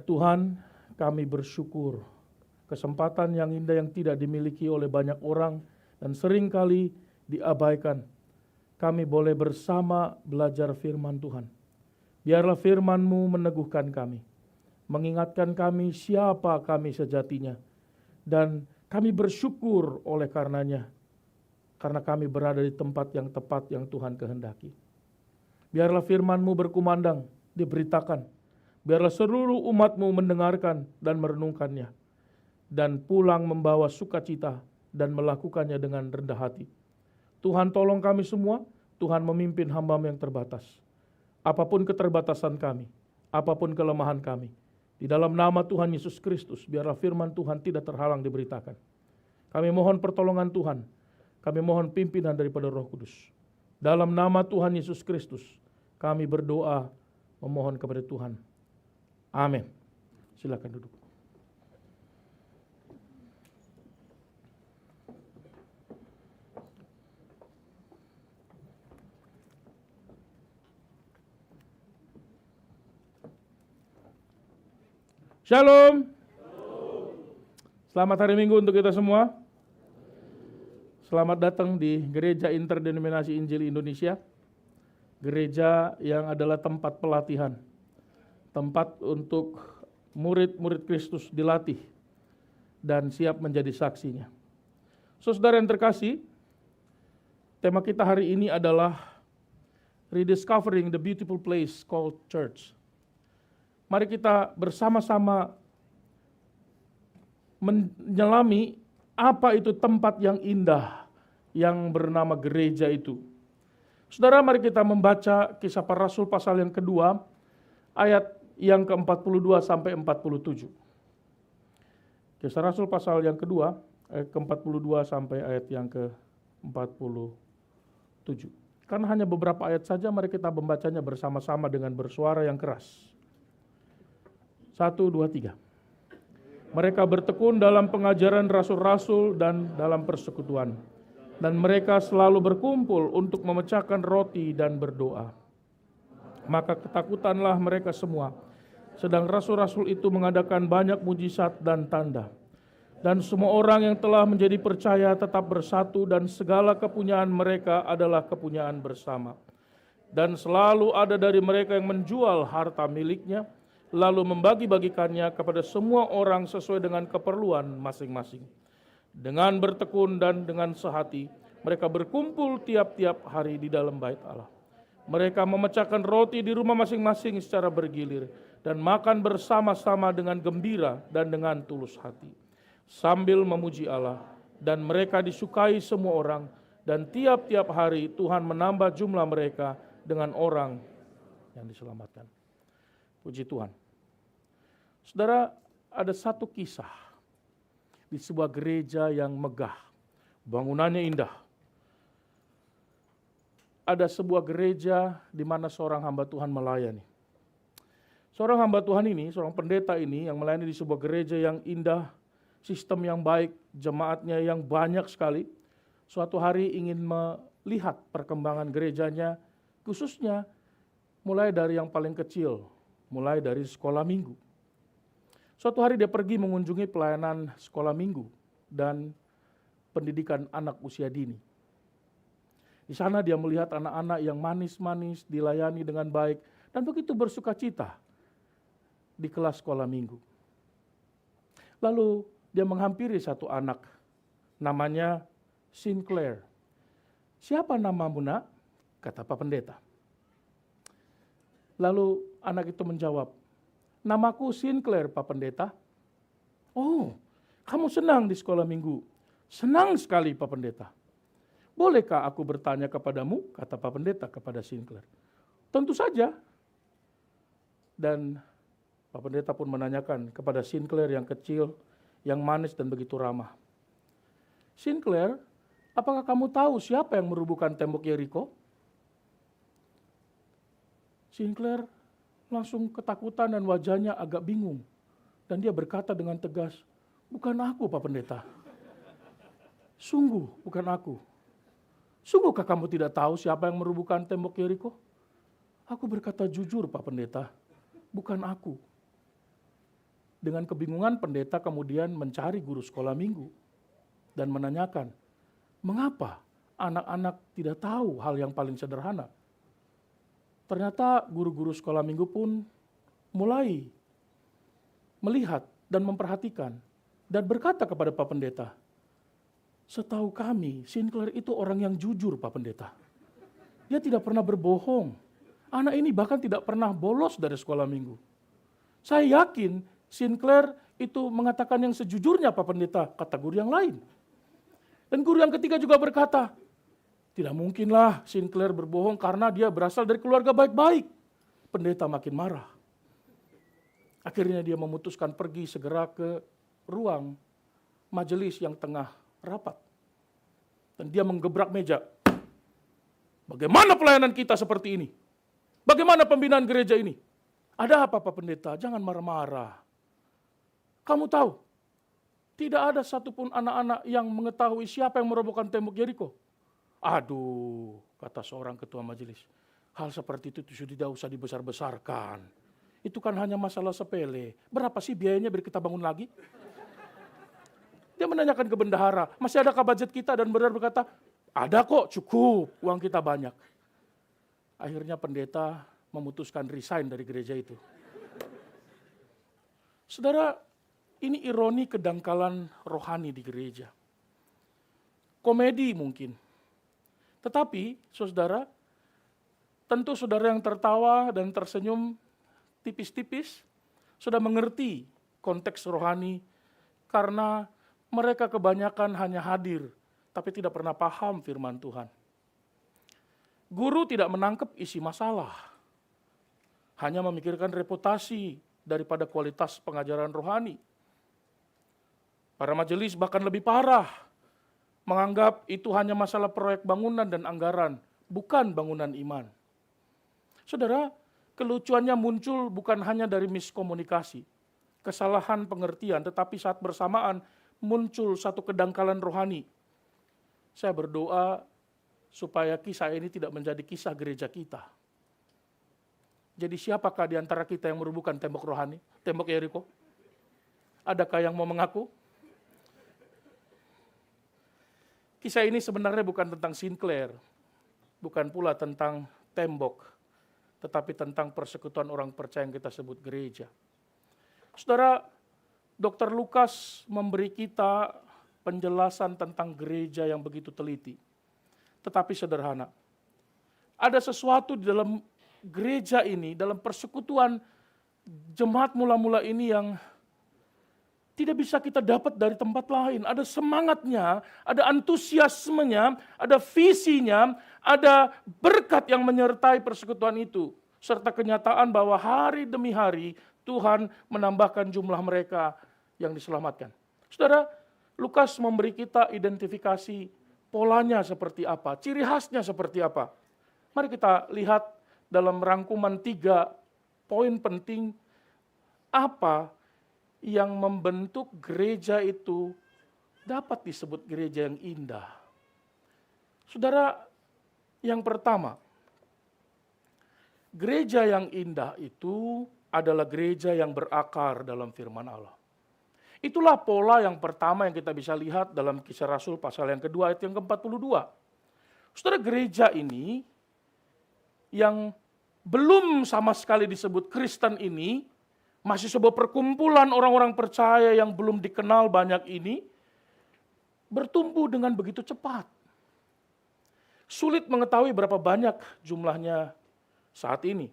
Tuhan, kami bersyukur kesempatan yang indah yang tidak dimiliki oleh banyak orang dan seringkali diabaikan. Kami boleh bersama belajar firman Tuhan. Biarlah firman-Mu meneguhkan kami, mengingatkan kami siapa kami sejatinya, dan kami bersyukur oleh karenanya, karena kami berada di tempat yang tepat yang Tuhan kehendaki. Biarlah firman-Mu berkumandang, diberitakan. Biarlah seluruh umat-Mu mendengarkan dan merenungkannya, dan pulang membawa sukacita dan melakukannya dengan rendah hati. Tuhan tolong kami semua, Tuhan memimpin hamba-Mu yang terbatas. Apapun keterbatasan kami, apapun kelemahan kami, di dalam nama Tuhan Yesus Kristus, biarlah firman Tuhan tidak terhalang diberitakan. Kami mohon pertolongan Tuhan, kami mohon pimpinan daripada Roh Kudus. Dalam nama Tuhan Yesus Kristus, kami berdoa memohon kepada Tuhan. Amin. Silakan duduk. Shalom. Selamat hari Minggu untuk kita semua. Selamat datang di Gereja Interdenominasi Injil Indonesia. Gereja yang adalah tempat pelatihan. Tempat untuk murid-murid Kristus dilatih dan siap menjadi saksinya. Saudara yang terkasih, tema kita hari ini adalah Rediscovering the Beautiful Place Called Church. Mari kita bersama-sama menyelami apa itu tempat yang indah yang bernama gereja itu. Saudara, mari kita membaca Kisah Para Rasul pasal yang kedua, ayat yang ke-42 sampai 47. Kisah Rasul pasal yang kedua, ayat ke-42 sampai ayat yang ke-47. Karena hanya beberapa ayat saja, mari kita membacanya bersama-sama dengan bersuara yang keras. 1, 2, 3. Mereka bertekun dalam pengajaran rasul-rasul dan dalam persekutuan. Dan mereka selalu berkumpul untuk memecahkan roti dan berdoa. Maka ketakutanlah mereka semua. Sedang rasul-rasul itu mengadakan banyak mujizat dan tanda. Dan semua orang yang telah menjadi percaya tetap bersatu dan segala kepunyaan mereka adalah kepunyaan bersama. Dan selalu ada dari mereka yang menjual harta miliknya, lalu membagi-bagikannya kepada semua orang sesuai dengan keperluan masing-masing. Dengan bertekun dan dengan sehati, mereka berkumpul tiap-tiap hari di dalam bait Allah. Mereka memecahkan roti di rumah masing-masing secara bergilir, dan makan bersama-sama dengan gembira dan dengan tulus hati, sambil memuji Allah. Dan mereka disukai semua orang, dan tiap-tiap hari Tuhan menambah jumlah mereka dengan orang yang diselamatkan. Puji Tuhan. Saudara, ada satu kisah di sebuah gereja yang megah, bangunannya indah. Ada sebuah gereja di mana seorang hamba Tuhan melayani. Seorang hamba Tuhan ini, seorang pendeta ini yang melayani di sebuah gereja yang indah, sistem yang baik, jemaatnya yang banyak sekali. Suatu hari ingin melihat perkembangan gerejanya, khususnya mulai dari yang paling kecil, mulai dari sekolah minggu. Suatu hari dia pergi mengunjungi pelayanan sekolah minggu dan pendidikan anak usia dini. Di sana dia melihat anak-anak yang manis-manis dilayani dengan baik dan begitu bersukacita di kelas sekolah minggu. Lalu dia menghampiri satu anak, namanya Sinclair. "Siapa namamu, Nak?" kata Pak Pendeta. Lalu anak itu menjawab, "Namaku Sinclair, Pak Pendeta." "Oh, kamu senang di sekolah minggu?" "Senang sekali, Pak Pendeta." "Bolehkah aku bertanya kepadamu?" kata Pak Pendeta kepada Sinclair. "Tentu saja." Dan Pak Pendeta pun menanyakan kepada Sinclair yang kecil, yang manis dan begitu ramah. "Sinclair, apakah kamu tahu siapa yang merubuhkan tembok Yeriko?" Sinclair langsung ketakutan dan wajahnya agak bingung. Dan dia berkata dengan tegas, "Bukan aku, Pak Pendeta. Sungguh bukan aku. Sungguhkah kamu tidak tahu siapa yang merubuhkan tembok Yeriko?" "Aku berkata jujur, Pak Pendeta, bukan aku." Dengan kebingungan pendeta kemudian mencari guru sekolah minggu dan menanyakan, mengapa anak-anak tidak tahu hal yang paling sederhana? Ternyata guru-guru sekolah minggu pun mulai melihat dan memperhatikan dan berkata kepada Pak Pendeta, setahu kami Sinclair itu orang yang jujur Pak Pendeta. Dia tidak pernah berbohong. Anak ini bahkan tidak pernah bolos dari sekolah minggu. Saya yakin Sinclair itu mengatakan yang sejujurnya Pak Pendeta, kata guru yang lain. Dan guru yang ketiga juga berkata, tidak mungkinlah Sinclair berbohong karena dia berasal dari keluarga baik-baik. Pendeta makin marah. Akhirnya dia memutuskan pergi segera ke ruang majelis yang tengah rapat. Dan dia menggebrak meja. Bagaimana pelayanan kita seperti ini? Bagaimana pembinaan gereja ini? Ada apa Pak Pendeta? Jangan marah-marah. Kamu tahu, tidak ada satupun anak-anak yang mengetahui siapa yang merobohkan tembok Yeriko. Aduh, kata seorang ketua majelis, hal seperti itu sudah tidak usah dibesar-besarkan. Itu kan hanya masalah sepele. Berapa sih biayanya biar kita bangun lagi? Dia menanyakan ke bendahara, masih adakah budget kita? Dan bendahara berkata, ada kok, cukup, uang kita banyak. Akhirnya pendeta memutuskan resign dari gereja itu. Saudara, ini ironi kedangkalan rohani di gereja. Komedi mungkin. Tetapi, saudara, tentu saudara yang tertawa dan tersenyum tipis-tipis sudah mengerti konteks rohani karena mereka kebanyakan hanya hadir tapi tidak pernah paham firman Tuhan. Guru tidak menangkap isi masalah, hanya memikirkan reputasi daripada kualitas pengajaran rohani. Para majelis bahkan lebih parah, menganggap itu hanya masalah proyek bangunan dan anggaran, bukan bangunan iman. Saudara, kelucuannya muncul bukan hanya dari miskomunikasi, kesalahan pengertian, tetapi saat bersamaan muncul satu kedangkalan rohani. Saya berdoa supaya kisah ini tidak menjadi kisah gereja kita. Jadi siapakah di antara kita yang merubuhkan tembok rohani, tembok Yeriko? Adakah yang mau mengaku? Kisah ini sebenarnya bukan tentang Sinclair, bukan pula tentang tembok, tetapi tentang persekutuan orang percaya yang kita sebut gereja. Saudara, Dr. Lukas memberi kita penjelasan tentang gereja yang begitu teliti, tetapi sederhana. Ada sesuatu di dalam gereja ini, dalam persekutuan jemaat mula-mula ini yang tidak bisa kita dapat dari tempat lain. Ada semangatnya, ada antusiasmenya, ada visinya, ada berkat yang menyertai persekutuan itu. Serta kenyataan bahwa hari demi hari Tuhan menambahkan jumlah mereka yang diselamatkan. Saudara, Lukas memberi kita identifikasi polanya seperti apa, ciri khasnya seperti apa. Mari kita lihat dalam rangkuman 3 poin penting apa yang membentuk gereja itu dapat disebut gereja yang indah. Saudara, yang pertama, gereja yang indah itu adalah gereja yang berakar dalam firman Allah. Itulah pola yang pertama yang kita bisa lihat dalam Kisah Rasul pasal yang kedua ayat yang ke-42. Saudara, gereja ini yang belum sama sekali disebut Kristen ini, masih sebuah perkumpulan orang-orang percaya yang belum dikenal banyak ini, bertumbuh dengan begitu cepat. Sulit mengetahui berapa banyak jumlahnya saat ini.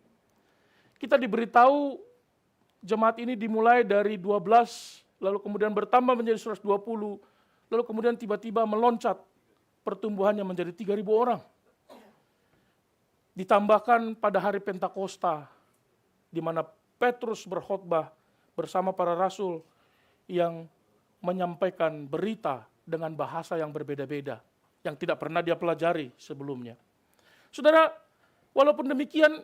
Kita diberitahu jemaat ini dimulai dari 12, lalu kemudian bertambah menjadi 120, lalu kemudian tiba-tiba meloncat pertumbuhannya menjadi 3.000 orang. Ditambahkan pada hari Pentakosta, di mana Petrus berkhotbah bersama para rasul yang menyampaikan berita dengan bahasa yang berbeda-beda, yang tidak pernah dia pelajari sebelumnya. Saudara, walaupun demikian,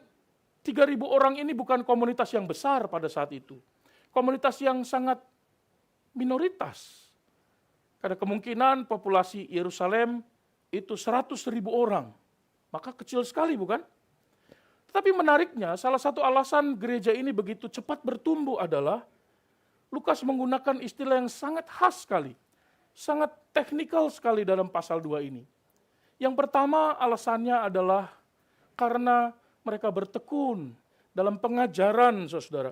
3.000 orang ini bukan komunitas yang besar pada saat itu. Komunitas yang sangat minoritas. Karena kemungkinan populasi Yerusalem itu 100.000 orang. Maka kecil sekali, bukan? Tetapi menariknya, salah satu alasan gereja ini begitu cepat bertumbuh adalah Lukas menggunakan istilah yang sangat khas sekali, sangat teknikal sekali dalam pasal 2 ini. Yang pertama alasannya adalah karena mereka bertekun dalam pengajaran, saudara.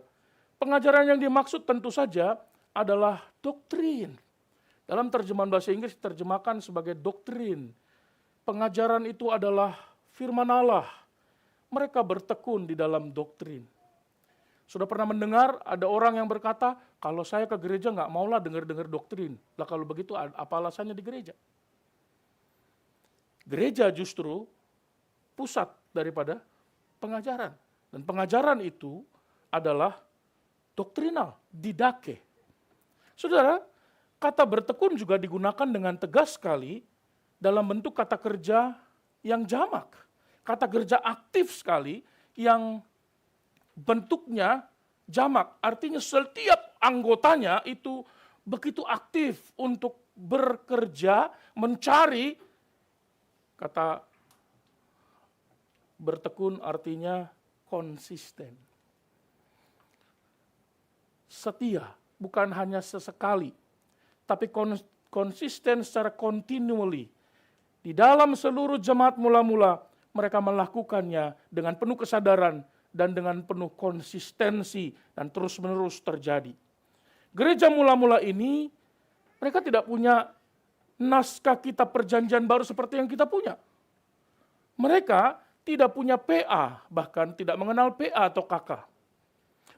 Pengajaran yang dimaksud tentu saja adalah doktrin. Dalam terjemahan bahasa Inggris diterjemahkan sebagai doktrin. Pengajaran itu adalah firman Allah. Mereka bertekun di dalam doktrin. Sudah pernah mendengar ada orang yang berkata, kalau saya ke gereja nggak maulah dengar-dengar doktrin. Lah kalau begitu apa alasannya di gereja? Gereja justru pusat daripada pengajaran. Dan pengajaran itu adalah doktrinal, didake. Saudara, kata bertekun juga digunakan dengan tegas sekali dalam bentuk kata kerja yang jamak. Kata kerja aktif sekali yang bentuknya jamak. Artinya setiap anggotanya itu begitu aktif untuk bekerja, mencari. Kata bertekun artinya konsisten. Setia, bukan hanya sesekali, tapi konsisten secara continually. Di dalam seluruh jemaat mula-mula, mereka melakukannya dengan penuh kesadaran dan dengan penuh konsistensi dan terus-menerus terjadi. Gereja mula-mula ini, mereka tidak punya naskah kitab perjanjian baru seperti yang kita punya. Mereka tidak punya PA, bahkan tidak mengenal PA atau KK.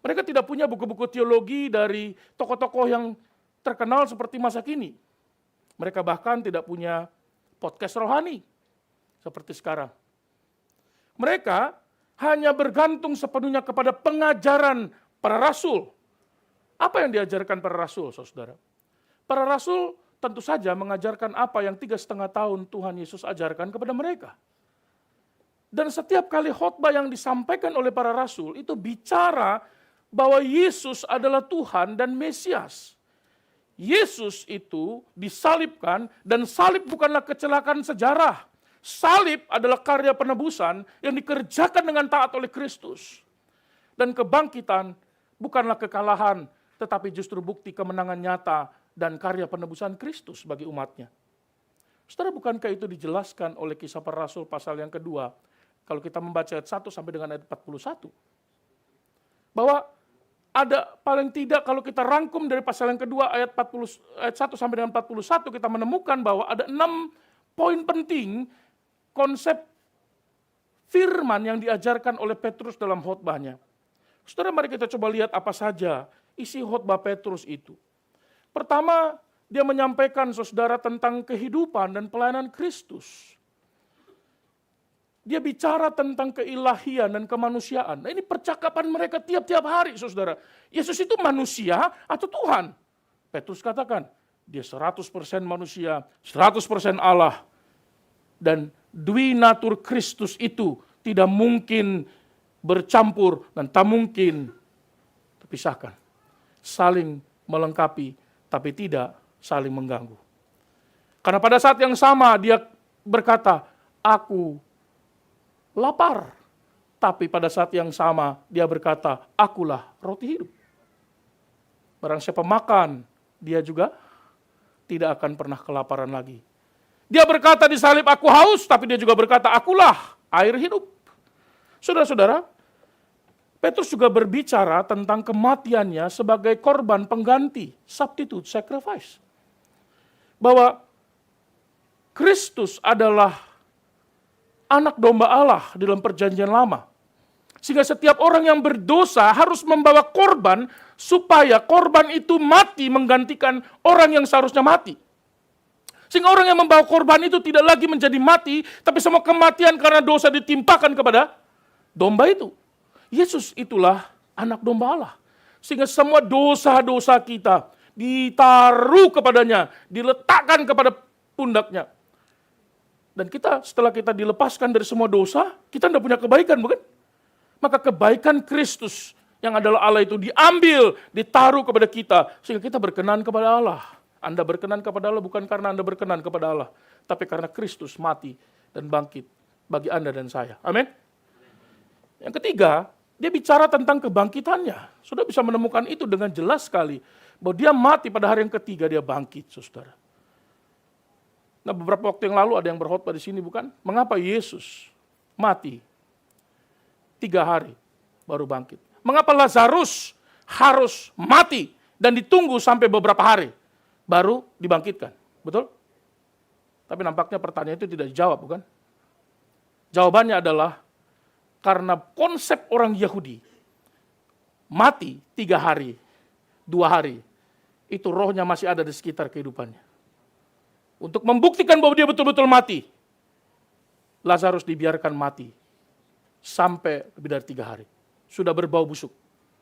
Mereka tidak punya buku-buku teologi dari tokoh-tokoh yang terkenal seperti masa kini. Mereka bahkan tidak punya podcast rohani seperti sekarang. Mereka hanya bergantung sepenuhnya kepada pengajaran para rasul. Apa yang diajarkan para rasul, saudara? Para rasul tentu saja mengajarkan apa yang 3,5 tahun Tuhan Yesus ajarkan kepada mereka. Dan setiap kali khotbah yang disampaikan oleh para rasul itu bicara bahwa Yesus adalah Tuhan dan Mesias. Yesus itu disalibkan dan salib bukanlah kecelakaan sejarah. Salib adalah karya penebusan yang dikerjakan dengan taat oleh Kristus. Dan kebangkitan bukanlah kekalahan, tetapi justru bukti kemenangan nyata dan karya penebusan Kristus bagi umatnya. Saudara, bukankah itu dijelaskan oleh Kisah Para Rasul pasal yang kedua, kalau kita membaca ayat 1 sampai dengan ayat 41. Bahwa ada paling tidak kalau kita rangkum dari pasal yang kedua ayat 1 sampai dengan 41, kita menemukan bahwa ada 6 poin penting konsep firman yang diajarkan oleh Petrus dalam khotbahnya. Saudara, mari kita coba lihat apa saja isi khotbah Petrus itu. Pertama, dia menyampaikan, saudara, tentang kehidupan dan pelayanan Kristus. Dia bicara tentang keilahian dan kemanusiaan. Nah, ini percakapan mereka tiap-tiap hari, saudara. Yesus itu manusia atau Tuhan? Petrus katakan, dia 100% manusia, 100% Allah. Dan dui natur Kristus itu tidak mungkin bercampur dan tak mungkin terpisahkan. Saling melengkapi, tapi tidak saling mengganggu. Karena pada saat yang sama dia berkata, aku lapar. Tapi pada saat yang sama dia berkata, akulah roti hidup. Barang siapa makan, dia juga tidak akan pernah kelaparan lagi. Dia berkata di salib, aku haus, tapi dia juga berkata, akulah air hidup. Saudara-saudara, Petrus juga berbicara tentang kematiannya sebagai korban pengganti, substitute, sacrifice. Bahwa Kristus adalah anak domba Allah di dalam perjanjian lama. Sehingga setiap orang yang berdosa harus membawa korban supaya korban itu mati menggantikan orang yang seharusnya mati. Sehingga orang yang membawa korban itu tidak lagi menjadi mati, tapi semua kematian karena dosa ditimpakan kepada domba itu. Yesus itulah anak domba Allah. Sehingga semua dosa-dosa kita ditaruh kepadanya, diletakkan kepada pundaknya. Dan kita setelah kita dilepaskan dari semua dosa, kita tidak punya kebaikan, bukan? Maka kebaikan Kristus yang adalah Allah itu diambil, ditaruh kepada kita, sehingga kita berkenan kepada Allah. Anda berkenan kepada Allah bukan karena Anda berkenan kepada Allah, tapi karena Kristus mati dan bangkit bagi Anda dan saya. Amin. Yang ketiga, Dia bicara tentang kebangkitannya. Saudara bisa menemukan itu dengan jelas sekali. Bahwa dia mati pada hari yang ketiga dia bangkit, saudara. Nah beberapa waktu yang lalu ada yang berkhotbah di sini bukan? Mengapa Yesus mati 3 hari baru bangkit? Mengapa Lazarus harus mati dan ditunggu sampai beberapa hari baru dibangkitkan? Betul? Tapi nampaknya pertanyaan itu tidak dijawab bukan? Jawabannya adalah karena konsep orang Yahudi mati 3 hari, 2 hari, itu rohnya masih ada di sekitar kehidupannya. Untuk membuktikan bahwa dia betul-betul mati, Lazarus dibiarkan mati sampai lebih dari 3 hari. Sudah berbau busuk.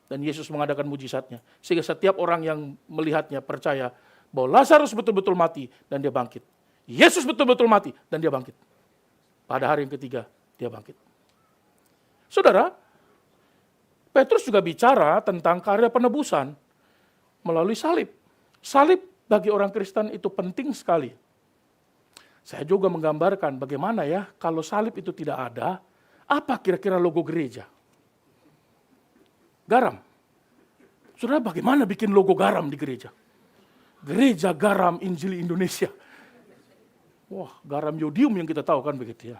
Dan Yesus mengadakan mujizatnya. Sehingga setiap orang yang melihatnya percaya bahwa Lazarus betul-betul mati dan dia bangkit. Yesus betul-betul mati dan dia bangkit. Pada hari yang ketiga, dia bangkit. Saudara, Petrus juga bicara tentang karya penebusan melalui salib. Salib bagi orang Kristen itu penting sekali. Saya juga menggambarkan bagaimana ya kalau salib itu tidak ada, apa kira-kira logo gereja? Garam. Saudara, bagaimana bikin logo garam di gereja? Gereja Garam Injil Indonesia. Wah, garam yodium yang kita tahu kan begitu ya.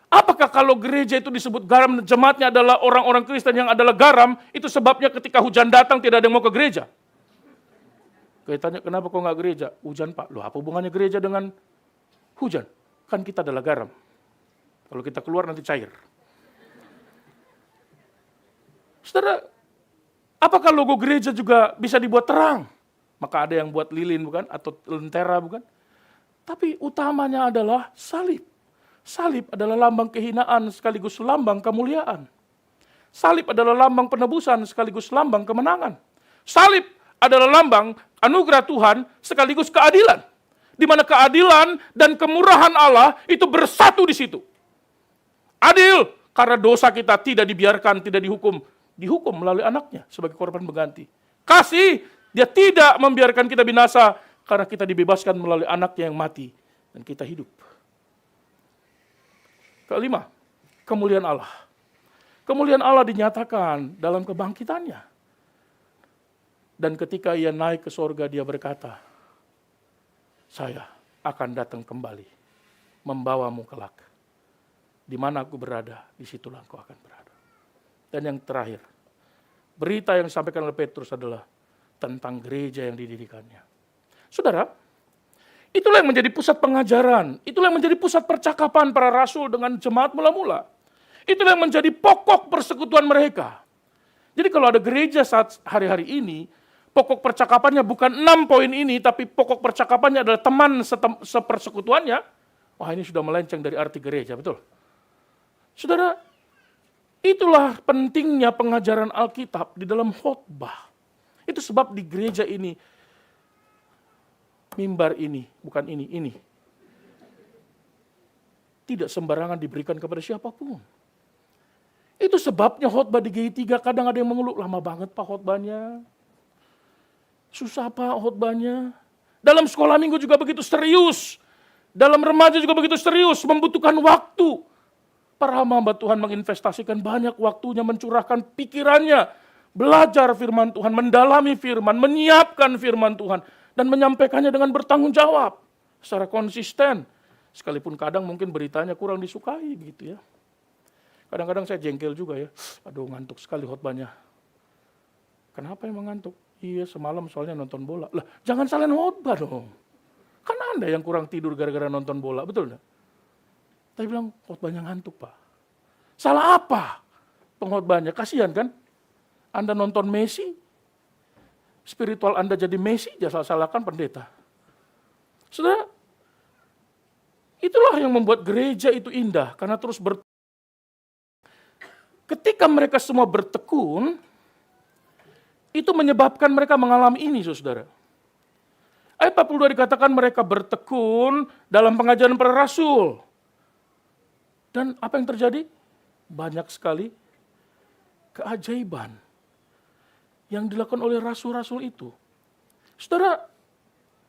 Apakah kalau gereja itu disebut garam, jemaatnya adalah orang-orang Kristen yang adalah garam, itu sebabnya ketika hujan datang tidak ada yang mau ke gereja? Kayak tanya, kenapa kok nggak gereja? Hujan Pak, loh apa hubungannya gereja dengan hujan? Kan kita adalah garam. Kalau kita keluar nanti cair. Saudara, apakah logo gereja juga bisa dibuat terang? Maka ada yang buat lilin bukan? Atau lentera bukan? Tapi utamanya adalah salib. Salib adalah lambang kehinaan sekaligus lambang kemuliaan. Salib adalah lambang penebusan sekaligus lambang kemenangan. Salib adalah lambang anugerah Tuhan sekaligus keadilan. Di mana keadilan dan kemurahan Allah itu bersatu di situ. Adil karena dosa kita tidak dibiarkan, tidak dihukum. Dihukum melalui anaknya sebagai korban pengganti. Kasih, dia tidak membiarkan kita binasa karena kita dibebaskan melalui anaknya yang mati dan kita hidup. Kelima, kemuliaan Allah. Kemuliaan Allah dinyatakan dalam kebangkitannya. Dan ketika ia naik ke sorga, dia berkata, saya akan datang kembali, membawamu kelak. Di mana aku berada, di situlah engkau akan berada. Dan yang terakhir, berita yang disampaikan oleh Petrus adalah tentang gereja yang didirikannya. Saudara, itulah yang menjadi pusat pengajaran, itulah yang menjadi pusat percakapan para rasul dengan jemaat mula-mula. Itulah yang menjadi pokok persekutuan mereka. Jadi kalau ada gereja saat hari-hari ini, pokok percakapannya bukan 6 poin ini, tapi pokok percakapannya adalah teman sepersekutuannya. Wah, ini sudah melenceng dari arti gereja, betul? Saudara, itulah pentingnya pengajaran Alkitab di dalam khotbah. Itu sebab di gereja ini, mimbar ini, bukan ini. Tidak sembarangan diberikan kepada siapapun. Itu sebabnya khotbah di GI3 kadang ada yang mengeluh, lama banget Pak khotbahnya. Susah Pak khotbahnya. Dalam sekolah minggu juga begitu serius. Dalam remaja juga begitu serius, membutuhkan waktu. Para hamba Tuhan menginvestasikan banyak waktunya, mencurahkan pikirannya, belajar firman Tuhan, mendalami firman, menyiapkan firman Tuhan, dan menyampaikannya dengan bertanggung jawab, secara konsisten. Sekalipun kadang mungkin beritanya kurang disukai begitu ya. Kadang-kadang saya jengkel juga ya, aduh ngantuk sekali khotbahnya. Kenapa emang ngantuk? Iya semalam soalnya nonton bola. Lah jangan salahin khotbah dong. Kan Anda yang kurang tidur gara-gara nonton bola, betul enggak? Tapi bilang khotbahnya ngantuk Pak. Salah apa pengkhotbahnya? Kasihan kan? Anda nonton Messi, spiritual Anda jadi Messi, jangan salahkan pendeta. Saudara, itulah yang membuat gereja itu indah, karena terus ketika mereka semua bertekun, itu menyebabkan mereka mengalami ini, saudara. Ayat 42 dikatakan mereka bertekun dalam pengajaran para rasul. Dan apa yang terjadi? Banyak sekali keajaiban yang dilakukan oleh rasul-rasul itu. Saudara,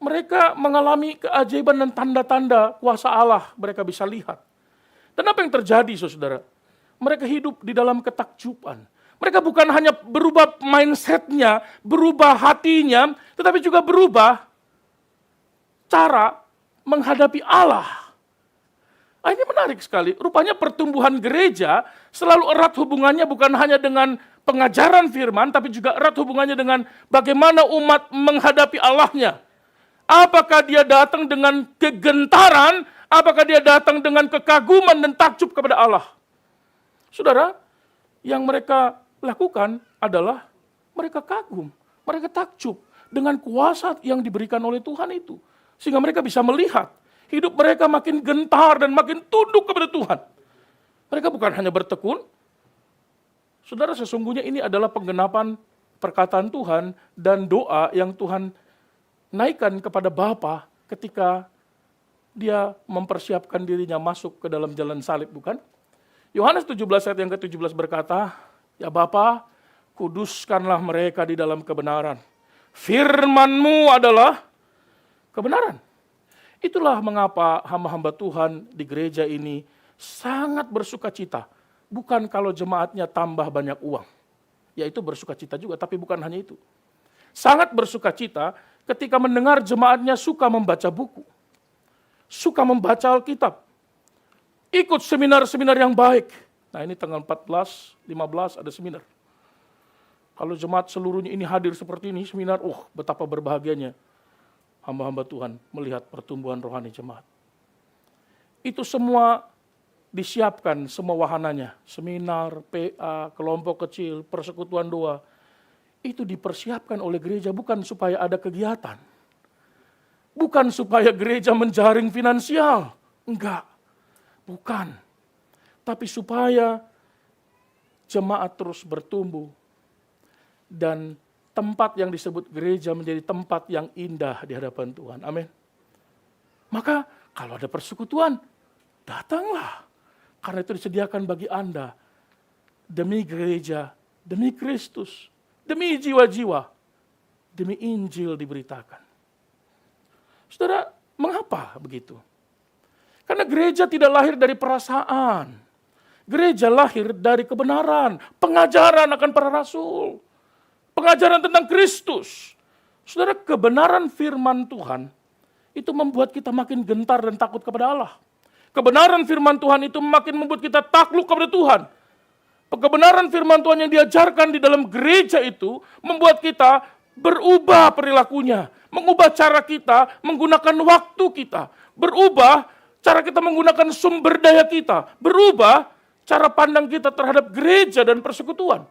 mereka mengalami keajaiban dan tanda-tanda kuasa Allah, mereka bisa lihat. Dan apa yang terjadi, saudara? Mereka hidup di dalam ketakjuban. Mereka bukan hanya berubah mindset-nya, berubah hatinya, tetapi juga berubah cara menghadapi Allah. Nah, ini menarik sekali. Rupanya pertumbuhan gereja selalu erat hubungannya bukan hanya dengan pengajaran firman, tapi juga erat hubungannya dengan bagaimana umat menghadapi Allahnya. Apakah dia datang dengan kegentaran, apakah dia datang dengan kekaguman dan takjub kepada Allah. Saudara, yang mereka lakukan adalah mereka kagum, mereka takjub dengan kuasa yang diberikan oleh Tuhan itu. Sehingga mereka bisa melihat hidup mereka makin gentar dan makin tunduk kepada Tuhan. Mereka bukan hanya bertekun. Saudara, sesungguhnya ini adalah penggenapan perkataan Tuhan dan doa yang Tuhan naikkan kepada Bapa ketika dia mempersiapkan dirinya masuk ke dalam jalan salib, bukan? Yohanes 17 ayat yang ke-17 berkata, "Ya Bapa, kuduskanlah mereka di dalam kebenaran. Firman-Mu adalah kebenaran." Itulah mengapa hamba-hamba Tuhan di gereja ini sangat bersuka cita. Bukan kalau jemaatnya tambah banyak uang. Yaitu bersuka cita juga, tapi bukan hanya itu. Sangat bersuka cita ketika mendengar jemaatnya suka membaca buku. Suka membaca Alkitab. Ikut seminar-seminar yang baik. Nah, ini tanggal 14, 15 ada seminar. Kalau jemaat seluruhnya ini hadir seperti ini, seminar, betapa berbahagianya hamba-hamba Tuhan melihat pertumbuhan rohani jemaat. Itu semua disiapkan, semua wahananya. Seminar, PA, kelompok kecil, persekutuan doa. Itu dipersiapkan oleh gereja bukan supaya ada kegiatan. Bukan supaya gereja menjaring finansial. Enggak. Bukan. Tapi supaya jemaat terus bertumbuh. Dan tempat yang disebut gereja menjadi tempat yang indah di hadapan Tuhan. Amin. Maka kalau ada persekutuan, datanglah. Karena itu disediakan bagi Anda. Demi gereja, demi Kristus, demi jiwa-jiwa, demi Injil diberitakan. Saudara, mengapa begitu? Karena gereja tidak lahir dari perasaan. Gereja lahir dari kebenaran, pengajaran akan para rasul. Pengajaran tentang Kristus. Saudara, kebenaran firman Tuhan itu membuat kita makin gentar dan takut kepada Allah. Kebenaran firman Tuhan itu makin membuat kita takluk kepada Tuhan. Kebenaran firman Tuhan yang diajarkan di dalam gereja itu membuat kita berubah perilakunya. Mengubah cara kita menggunakan waktu kita. Berubah cara kita menggunakan sumber daya kita. Berubah cara pandang kita terhadap gereja dan persekutuan.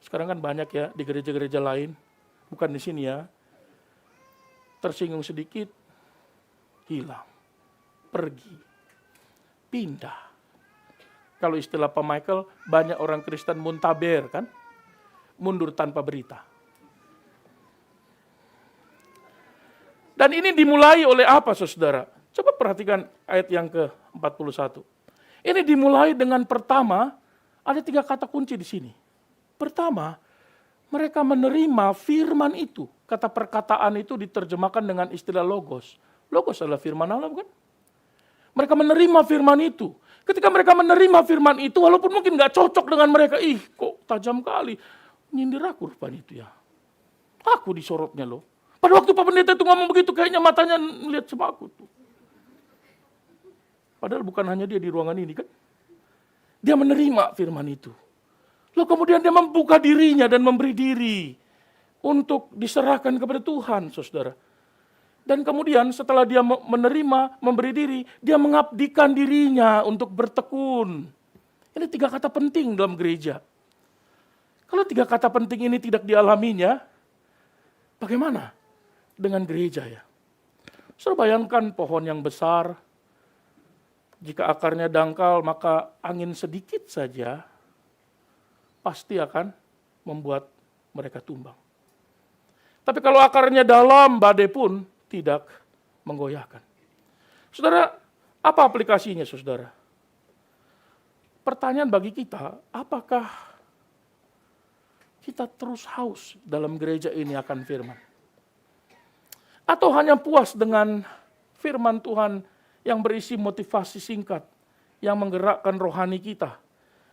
Sekarang kan banyak ya di gereja-gereja lain, bukan di sini ya, tersinggung sedikit, hilang, pergi, pindah. Kalau istilah Pak Michael, banyak orang Kristen muntaber kan, mundur tanpa berita. Dan ini dimulai oleh apa saudara? Coba perhatikan ayat yang ke-41. Ini dimulai dengan pertama, ada 3 kata kunci di sini. Pertama, mereka menerima firman itu. Kata perkataan itu diterjemahkan dengan istilah logos. Logos adalah firman Allah, bukan? Mereka menerima firman itu. Ketika mereka menerima firman itu, walaupun mungkin gak cocok dengan mereka, kok tajam kali. Nyindir aku rupanya itu ya. Aku disorotnya loh. Pada waktu Pak Pendeta itu ngomong begitu, kayaknya matanya melihat sama aku tuh. Padahal bukan hanya dia di ruangan ini kan. Dia menerima firman itu. Lalu kemudian dia membuka dirinya dan memberi diri untuk diserahkan kepada Tuhan, saudara. Dan kemudian setelah dia menerima, memberi diri, dia mengabdikan dirinya untuk bertekun. Ini 3 kata penting dalam gereja. Kalau 3 kata penting ini tidak dialaminya, bagaimana dengan gereja ya? Saudara bayangkan pohon yang besar, jika akarnya dangkal maka angin sedikit saja pasti akan membuat mereka tumbang. Tapi kalau akarnya dalam, badai pun tidak menggoyahkan. Saudara, apa aplikasinya saudara? Pertanyaan bagi kita, apakah kita terus haus dalam gereja ini akan firman? Atau hanya puas dengan firman Tuhan yang berisi motivasi singkat, yang menggerakkan rohani kita,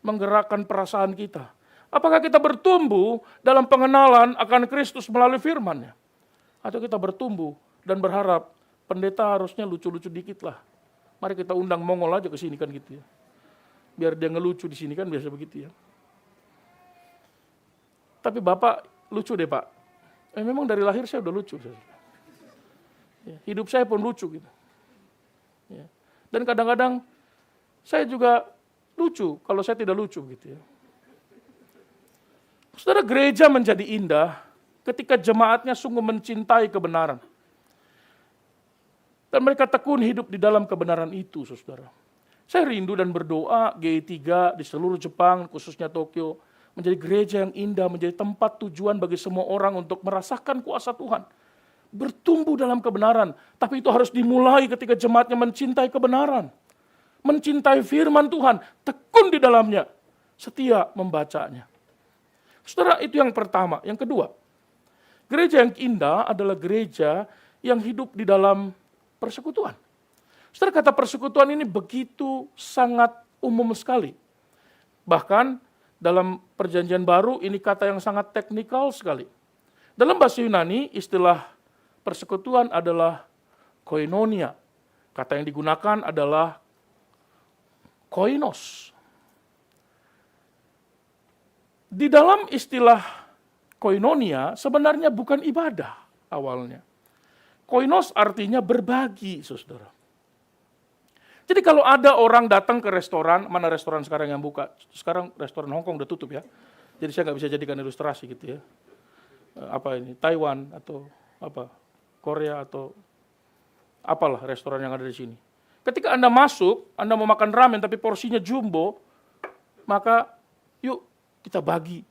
menggerakkan perasaan kita? Apakah kita bertumbuh dalam pengenalan akan Kristus melalui firman-Nya? Atau kita bertumbuh dan berharap pendeta harusnya lucu-lucu dikit lah. Mari kita undang Mongol aja ke sini kan gitu ya. Biar dia ngelucu di sini kan biasa begitu ya. Tapi Bapak lucu deh Pak. Memang dari lahir saya udah lucu. Ya, hidup saya pun lucu gitu. Ya. Dan kadang-kadang saya juga lucu kalau saya tidak lucu gitu ya. Saudara, gereja menjadi indah ketika jemaatnya sungguh mencintai kebenaran. Dan mereka tekun hidup di dalam kebenaran itu, saudara. Saya rindu dan berdoa GI3 di seluruh Jepang, khususnya Tokyo, menjadi gereja yang indah, menjadi tempat tujuan bagi semua orang untuk merasakan kuasa Tuhan. Bertumbuh dalam kebenaran, tapi itu harus dimulai ketika jemaatnya mencintai kebenaran. Mencintai firman Tuhan, tekun di dalamnya, setia membacanya. Saudara, itu yang pertama. Yang kedua, gereja yang indah adalah gereja yang hidup di dalam persekutuan. Saudara, kata persekutuan ini begitu sangat umum sekali. Bahkan dalam perjanjian baru ini kata yang sangat teknikal sekali. Dalam bahasa Yunani istilah persekutuan adalah koinonia. Kata yang digunakan adalah koinos. Di dalam istilah koinonia sebenarnya bukan ibadah awalnya. Koinos artinya berbagi, saudara. Jadi kalau ada orang datang ke restoran, mana restoran sekarang yang buka? Sekarang restoran Hongkong udah tutup ya. Jadi saya nggak bisa jadikan ilustrasi gitu ya. Apa ini, Taiwan atau apa, Korea atau apalah restoran yang ada di sini. Ketika Anda masuk, Anda mau makan ramen tapi porsinya jumbo, maka yuk kita bagi.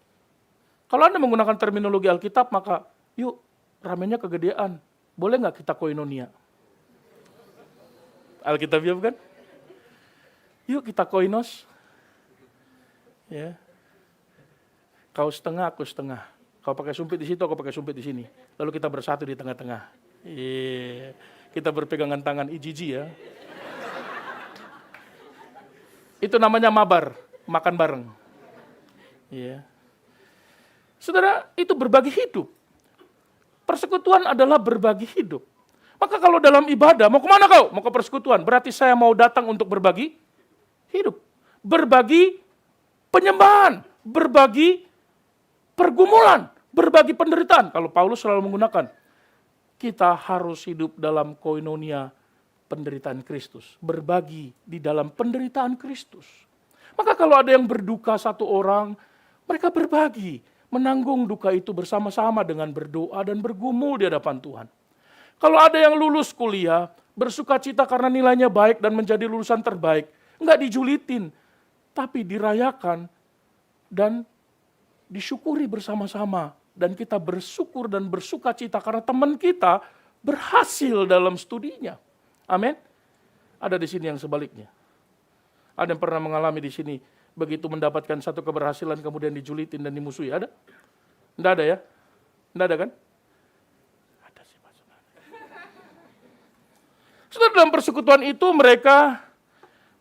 Kalau Anda menggunakan terminologi Alkitab, maka yuk ramennya kegedean. Boleh nggak kita koinonia? Alkitabiah bukan? Yuk kita koinos. Ya. Kau setengah, aku setengah. Kau pakai sumpit di situ, aku pakai sumpit di sini. Lalu kita bersatu di tengah-tengah. Kita berpegangan tangan ijiji ya. Itu namanya mabar, makan bareng. Ya. Saudara, itu berbagi hidup. Persekutuan adalah berbagi hidup. Maka kalau dalam ibadah, mau kemana kau? Mau ke persekutuan. Berarti saya mau datang untuk berbagi hidup. Berbagi penyembahan. Berbagi pergumulan. Berbagi penderitaan. Kalau Paulus selalu menggunakan. Kita harus hidup dalam koinonia penderitaan Kristus. Berbagi di dalam penderitaan Kristus. Maka kalau ada yang berduka satu orang, mereka berbagi. Menanggung duka itu bersama-sama dengan berdoa dan bergumul di hadapan Tuhan. Kalau ada yang lulus kuliah, bersuka cita karena nilainya baik dan menjadi lulusan terbaik, enggak dijulitin, tapi dirayakan dan disyukuri bersama-sama. Dan kita bersyukur dan bersuka cita karena teman kita berhasil dalam studinya. Amin. Ada di sini yang sebaliknya. Ada yang pernah mengalami di sini, begitu mendapatkan satu keberhasilan kemudian dijulitin dan dimusuhi, ada? Enggak ada ya? Enggak ada kan? Ada sih Pak Saudara. Saudara, dalam persekutuan itu mereka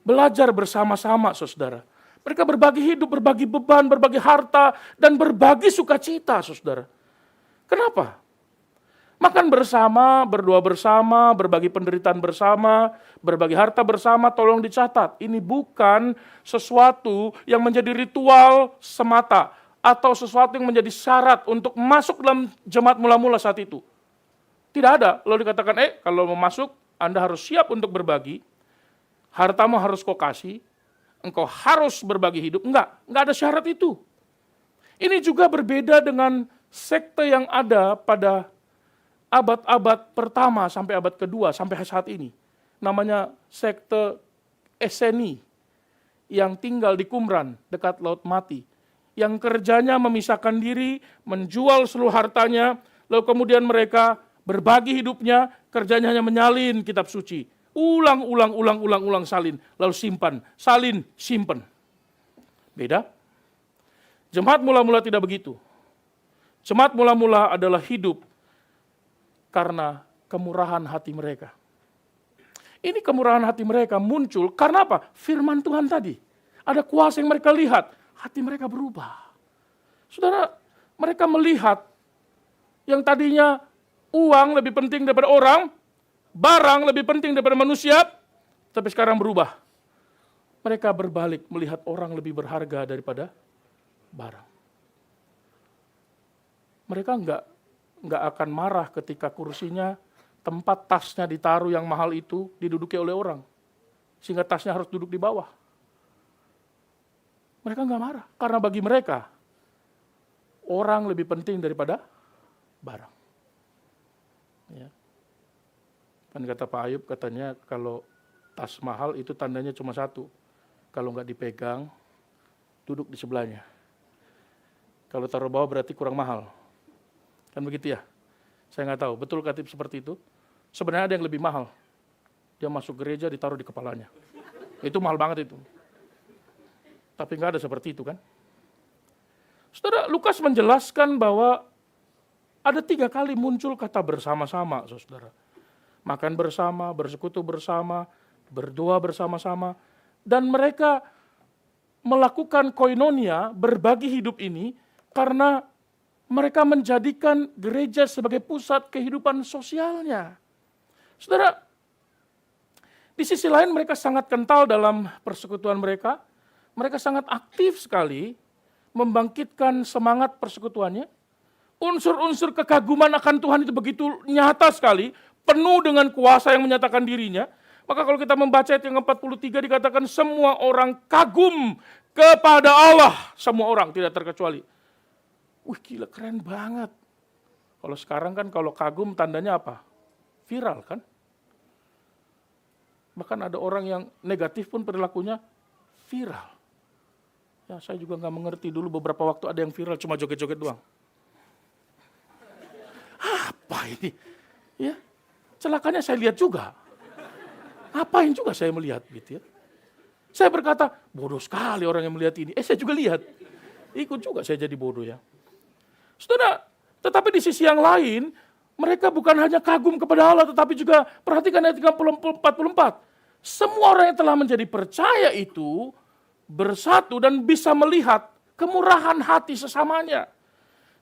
belajar bersama-sama, saudara. Mereka berbagi hidup, berbagi beban, berbagi harta, dan berbagi sukacita, saudara. Kenapa? Makan bersama, berdoa bersama, berbagi penderitaan bersama, berbagi harta bersama, tolong dicatat. Ini bukan sesuatu yang menjadi ritual semata, atau sesuatu yang menjadi syarat untuk masuk dalam jemaat mula-mula saat itu. Tidak ada, lalu dikatakan, kalau mau masuk, Anda harus siap untuk berbagi, hartamu harus kau kasih, engkau harus berbagi hidup. Enggak ada syarat itu. Ini juga berbeda dengan sekte yang ada pada abad-abad pertama sampai abad kedua, sampai saat ini. Namanya sekte Eseni, yang tinggal di Qumran, dekat Laut Mati. Yang kerjanya memisahkan diri, menjual seluruh hartanya, lalu kemudian mereka berbagi hidupnya, kerjanya hanya menyalin kitab suci. Ulang, salin, lalu simpan, salin, simpan. Beda. Jemaat mula-mula tidak begitu. Jemaat mula-mula adalah hidup karena kemurahan hati mereka. Ini kemurahan hati mereka muncul karena apa? Firman Tuhan tadi. ada kuasa yang mereka lihat, hati mereka berubah. Saudara, mereka melihat yang tadinya uang lebih penting daripada orang, barang lebih penting daripada manusia, tapi sekarang berubah. Mereka berbalik melihat orang lebih berharga daripada barang. Mereka nggak akan marah ketika kursinya, tempat tasnya ditaruh yang mahal itu diduduki oleh orang, sehingga tasnya harus duduk di bawah. Mereka nggak marah, karena bagi mereka orang lebih penting daripada barang. Ya. Kan kata Pak Ayub, katanya kalau tas mahal itu tandanya cuma satu, kalau nggak dipegang, duduk di sebelahnya. Kalau taruh bawah berarti kurang mahal. Kan begitu ya? Saya nggak tahu, betul katip seperti itu? Sebenarnya ada yang lebih mahal. Dia masuk gereja ditaruh di kepalanya. Itu mahal banget itu. Tapi nggak ada seperti itu kan? Saudara, Lukas menjelaskan bahwa ada 3 kali muncul kata bersama-sama, saudara. Makan bersama, bersekutu bersama, berdoa bersama-sama. Dan mereka melakukan koinonia, berbagi hidup ini, karena mereka menjadikan gereja sebagai pusat kehidupan sosialnya. Saudara, di sisi lain mereka sangat kental dalam persekutuan mereka. Mereka sangat aktif sekali membangkitkan semangat persekutuannya. Unsur-unsur kekaguman akan Tuhan itu begitu nyata sekali, penuh dengan kuasa yang menyatakan dirinya. Maka kalau kita membaca ayat yang 43 dikatakan semua orang kagum kepada Allah. Semua orang, tidak terkecuali. Wih gila, keren banget. Kalau sekarang kan kalau kagum tandanya apa? Viral kan? Bahkan ada orang yang negatif pun perilakunya viral. Ya saya juga nggak mengerti, dulu beberapa waktu ada yang viral cuma joget-joget doang. Apa ini? Ya, celakanya saya lihat juga. Ngapain juga saya melihat gitu ya. Saya berkata, bodoh sekali orang yang melihat ini. Saya juga lihat. Ikut juga saya jadi bodoh ya. Saudara, tetapi di sisi yang lain, mereka bukan hanya kagum kepada Allah, tetapi juga perhatikan ayat 44. Semua orang yang telah menjadi percaya itu bersatu dan bisa melihat kemurahan hati sesamanya.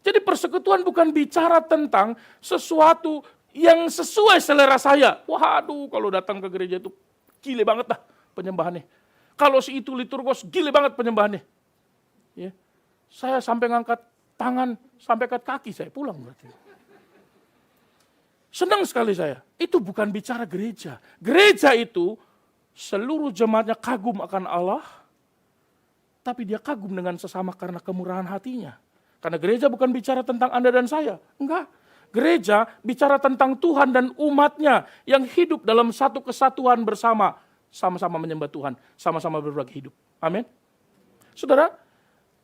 Jadi persekutuan bukan bicara tentang sesuatu yang sesuai selera saya. Waduh, kalau datang ke gereja itu gile banget dah penyembahannya. Kalau si itu liturgos, gile banget penyembahannya. Ya. Saya sampai ngangkat tangan, sampai ke kaki saya pulang berarti. Senang sekali saya. Itu bukan bicara gereja. Gereja itu seluruh jemaatnya kagum akan Allah, tapi dia kagum dengan sesama karena kemurahan hatinya. Karena gereja bukan bicara tentang Anda dan saya. Enggak. Gereja bicara tentang Tuhan dan umatnya yang hidup dalam satu kesatuan bersama. Sama-sama menyembah Tuhan, sama-sama berbagi hidup. Amin. Saudara,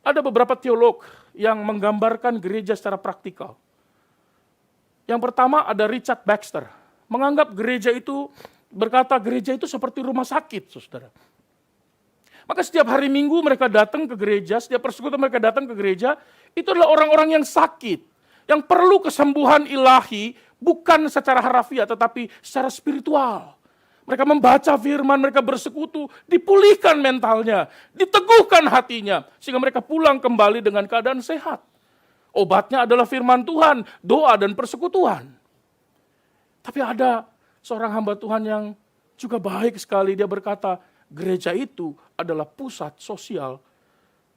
ada beberapa teolog yang menggambarkan gereja secara praktikal. Yang pertama ada Richard Baxter. Menganggap gereja itu, berkata gereja itu seperti rumah sakit, saudara. Maka setiap hari Minggu mereka datang ke gereja, setiap persekutuan mereka datang ke gereja, itu adalah orang-orang yang sakit, yang perlu kesembuhan ilahi, bukan secara harafiah, tetapi secara spiritual. Mereka membaca firman, mereka bersekutu, dipulihkan mentalnya, diteguhkan hatinya, sehingga mereka pulang kembali dengan keadaan sehat. Obatnya adalah firman Tuhan, doa dan persekutuan. Tapi ada seorang hamba Tuhan yang juga baik sekali, dia berkata, gereja itu adalah pusat sosial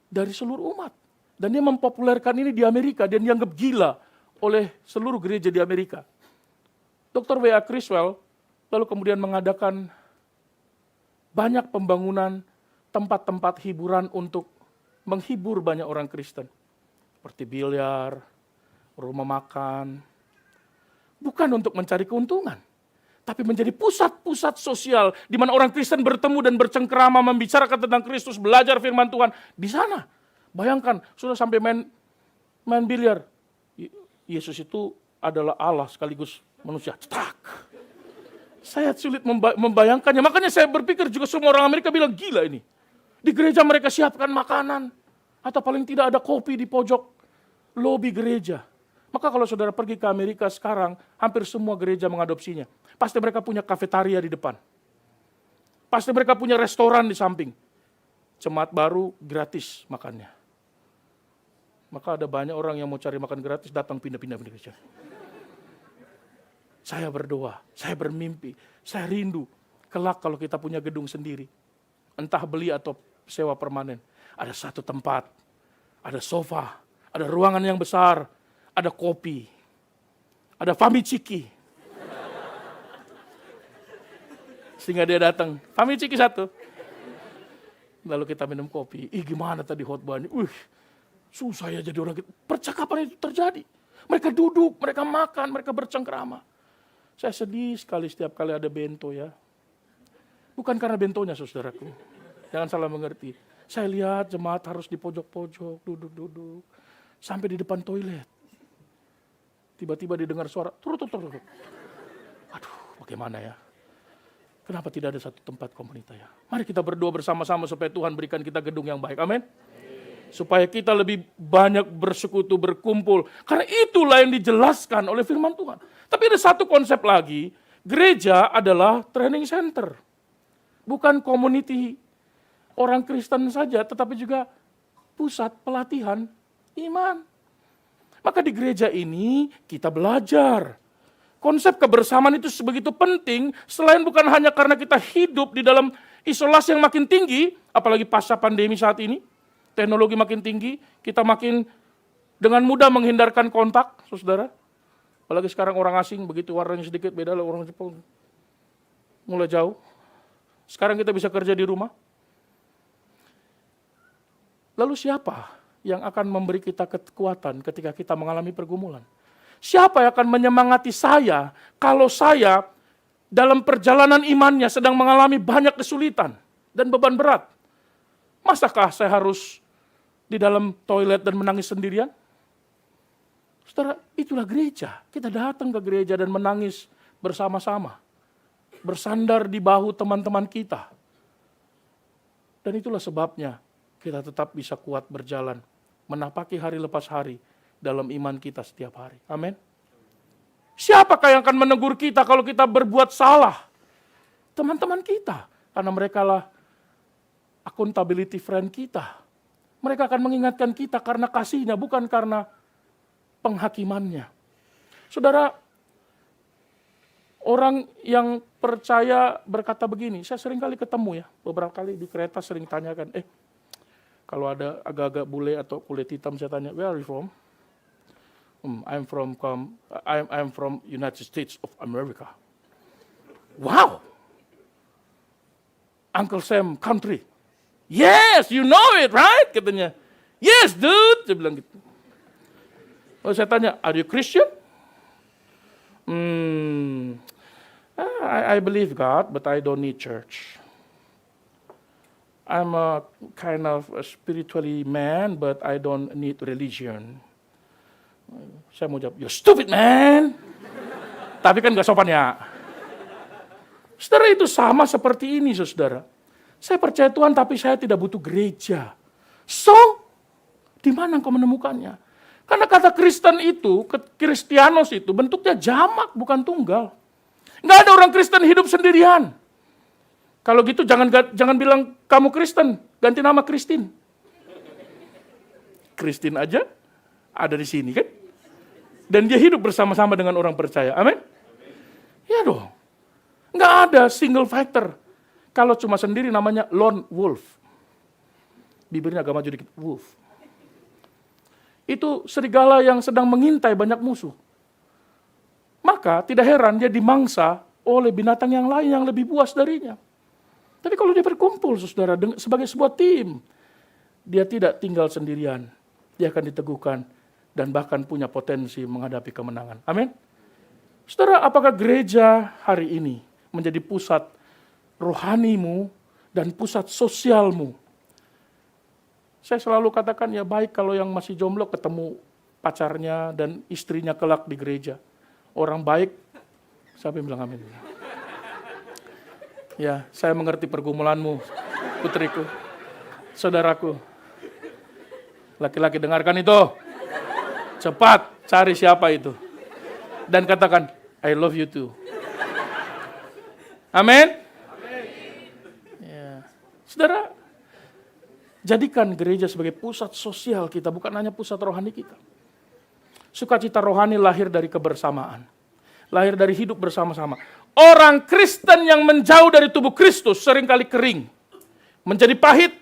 dari seluruh umat. Dan dia mempopulerkan ini di Amerika, dan dianggap gila oleh seluruh gereja di Amerika. Dr. W.A. Criswell lalu kemudian mengadakan banyak pembangunan tempat-tempat hiburan untuk menghibur banyak orang Kristen. Seperti biliar, rumah makan. Bukan untuk mencari keuntungan, tapi menjadi pusat-pusat sosial di mana orang Kristen bertemu dan bercengkerama membicarakan tentang Kristus, belajar firman Tuhan. Di sana, bayangkan, sudah sampai main biliar. Yesus itu adalah Allah sekaligus manusia. Cetak. Saya sulit membayangkannya. Makanya saya berpikir juga semua orang Amerika bilang gila ini. Di gereja mereka siapkan makanan. Atau paling tidak ada kopi di pojok lobi gereja. Maka kalau saudara pergi ke Amerika sekarang, hampir semua gereja mengadopsinya. Pasti mereka punya kafetaria di depan. Pasti mereka punya restoran di samping. jemaat baru gratis makannya. Maka ada banyak orang yang mau cari makan gratis, datang pindah-pindah. Saya berdoa, saya bermimpi, saya rindu. Kelak kalau kita punya gedung sendiri, entah beli atau sewa permanen, ada satu tempat, ada sofa, ada ruangan yang besar, ada kopi, ada famiciki. Sehingga dia datang, famiciki satu. Lalu kita minum kopi. Gimana tadi khotbah ini? Susah ya jadi orang gitu. Percakapan itu terjadi. Mereka duduk, mereka makan, mereka bercengkrama. Saya sedih sekali setiap kali ada bento ya. Bukan karena bentonya saudaraku. Jangan salah mengerti. Saya lihat jemaat harus di pojok-pojok, duduk-duduk. Sampai di depan toilet. Tiba-tiba didengar suara, turut. Aduh, bagaimana ya? Kenapa tidak ada satu tempat komunitas ya? Mari kita berdoa bersama-sama supaya Tuhan berikan kita gedung yang baik. Amin. Supaya kita lebih banyak bersekutu, berkumpul. Karena itulah yang dijelaskan oleh firman Tuhan. Tapi ada satu konsep lagi, gereja adalah training center. Bukan community orang Kristen saja, tetapi juga pusat pelatihan iman. Maka di gereja ini kita belajar. Konsep kebersamaan itu sebegitu penting, selain bukan hanya karena kita hidup di dalam isolasi yang makin tinggi, apalagi pasca pandemi saat ini, teknologi makin tinggi, kita makin dengan mudah menghindarkan kontak, saudara. Apalagi sekarang orang asing, begitu warnanya sedikit beda, orang Jepang mulai jauh. Sekarang kita bisa kerja di rumah. Lalu siapa yang akan memberi kita kekuatan ketika kita mengalami pergumulan? Siapa yang akan menyemangati saya kalau saya dalam perjalanan imannya sedang mengalami banyak kesulitan dan beban berat? Masakah saya harus di dalam toilet dan menangis sendirian? Saudara, itulah gereja. Kita datang ke gereja dan menangis bersama-sama. Bersandar di bahu teman-teman kita. Dan itulah sebabnya kita tetap bisa kuat berjalan. Menapaki hari lepas hari dalam iman kita setiap hari. Amin. Siapakah yang akan menegur kita kalau kita berbuat salah? Teman-teman kita. Karena mereka lah accountability friend kita. Mereka akan mengingatkan kita karena kasihnya, bukan karena penghakimannya. Saudara, orang yang percaya berkata begini, saya sering kali ketemu ya, beberapa kali di kereta sering tanyakan, kalau ada agak-agak bule atau kulit hitam saya tanya, where are you from? I'm from United States of America. Wow! Uncle Sam country. Yes, you know it, right? Katanya. Yes, dude. Dia bilang gitu. Lalu saya tanya, are you Christian? I believe God, but I don't need church. I'm a kind of a spiritually man, but I don't need religion. Saya mau jawab, you stupid man. Tapi kan gak sopan ya. Saudara, itu sama seperti ini, saudara. Saya percaya Tuhan, tapi saya tidak butuh gereja. So, di mana engkau menemukannya? Karena kata Kristen itu, Kristianos itu bentuknya jamak, bukan tunggal. Nggak ada orang Kristen hidup sendirian. Kalau gitu jangan bilang kamu Kristen, ganti nama Kristin. Kristin aja ada di sini kan? Dan dia hidup bersama-sama dengan orang percaya. Amin? Ya dong. Nggak ada single factor. Kalau cuma sendiri namanya lone wolf. Bibirnya agak maju dikit, wolf. Itu serigala yang sedang mengintai banyak musuh. Maka tidak heran dia dimangsa oleh binatang yang lain yang lebih buas darinya. Tapi kalau dia berkumpul, saudara, sebagai sebuah tim, dia tidak tinggal sendirian. Dia akan diteguhkan dan bahkan punya potensi menghadapi kemenangan. Amin. Saudara, apakah gereja hari ini menjadi pusat rohanimu dan pusat sosialmu? Saya selalu katakan ya baik kalau yang masih jomblo ketemu pacarnya dan istrinya kelak di gereja. Orang baik, siapa yang bilang amin? Ya, saya mengerti pergumulanmu, putriku, saudaraku. Laki-laki dengarkan itu. Cepat cari siapa itu. Dan katakan, I love you too. Amin? Ya. Saudara, Jadikan gereja sebagai pusat sosial kita, bukan hanya pusat rohani kita. Sukacita rohani lahir dari kebersamaan. Lahir dari hidup bersama-sama. Orang Kristen yang menjauh dari tubuh Kristus seringkali kering. Menjadi pahit,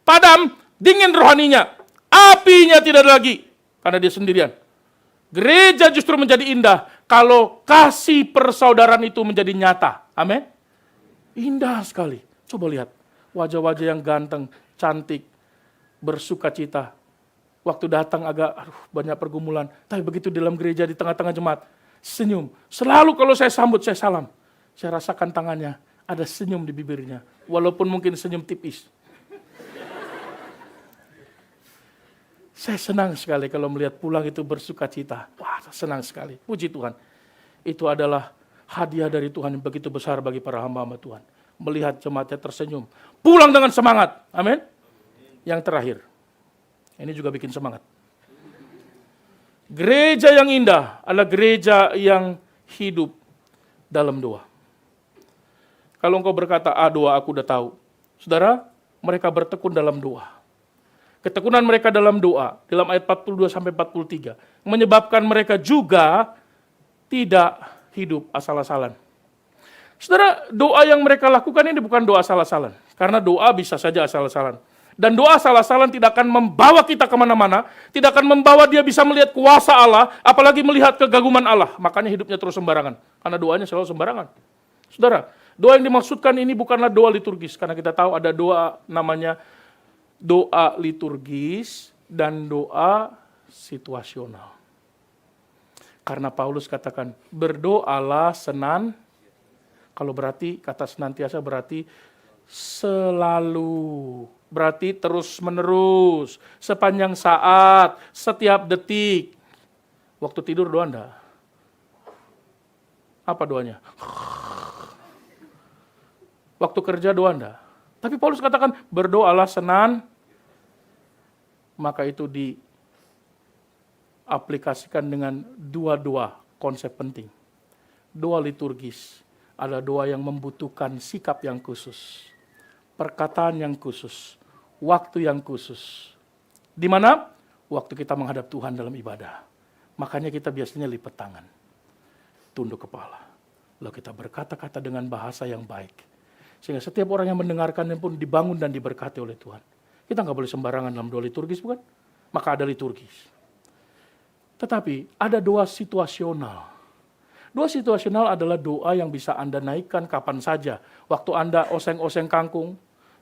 padam, dingin rohaninya. Apinya tidak ada lagi, karena dia sendirian. Gereja justru menjadi indah kalau kasih persaudaraan itu menjadi nyata. Amin. Indah sekali. Coba lihat wajah-wajah yang ganteng, cantik, bersukacita. Waktu datang agak banyak pergumulan, tapi begitu di dalam gereja di tengah-tengah jemaat, senyum. Selalu kalau saya sambut, saya salam. Saya rasakan tangannya, ada senyum di bibirnya. Walaupun mungkin senyum tipis. Saya senang sekali kalau melihat pulang itu bersukacita. Wah, senang sekali. Puji Tuhan. Itu adalah hadiah dari Tuhan yang begitu besar bagi para hamba-hamba Tuhan. Melihat jemaatnya tersenyum. Pulang dengan semangat. Amin. Yang terakhir. Ini juga bikin semangat. Gereja yang indah adalah gereja yang hidup dalam doa. Kalau engkau berkata, doa aku udah tahu. Saudara, mereka bertekun dalam doa. Ketekunan mereka dalam doa, dalam ayat 42-43, menyebabkan mereka juga tidak hidup asal-asalan. Saudara, doa yang mereka lakukan ini bukan doa asal-asalan. Karena doa bisa saja asal-asalan. Dan doa asal-asalan tidak akan membawa kita kemana-mana, tidak akan membawa dia bisa melihat kuasa Allah, apalagi melihat kegaguman Allah. Makanya hidupnya terus sembarangan, karena doanya selalu sembarangan. Saudara, doa yang dimaksudkan ini bukanlah doa liturgis, karena kita tahu ada doa namanya doa liturgis dan doa situasional. Karena Paulus katakan, berdoalah kalau berarti, kata senantiasa berarti selalu. Berarti terus menerus, sepanjang saat, setiap detik. Waktu tidur doa enggak? Apa doanya? Waktu kerja doa enggak? Tapi Paulus katakan, berdoalah maka itu diaplikasikan dengan dua konsep penting. Doa liturgis adalah doa yang membutuhkan sikap yang khusus, perkataan yang khusus, waktu yang khusus. Di mana? Waktu kita menghadap Tuhan dalam ibadah. Makanya kita biasanya lipat tangan, tunduk kepala, lalu kita berkata-kata dengan bahasa yang baik. Sehingga setiap orang yang mendengarkannya pun dibangun dan diberkati oleh Tuhan. Kita nggak boleh sembarangan dalam doa liturgis, bukan? Maka ada liturgis. Tetapi ada doa situasional. Doa situasional adalah doa yang bisa Anda naikkan kapan saja. Waktu Anda oseng-oseng kangkung,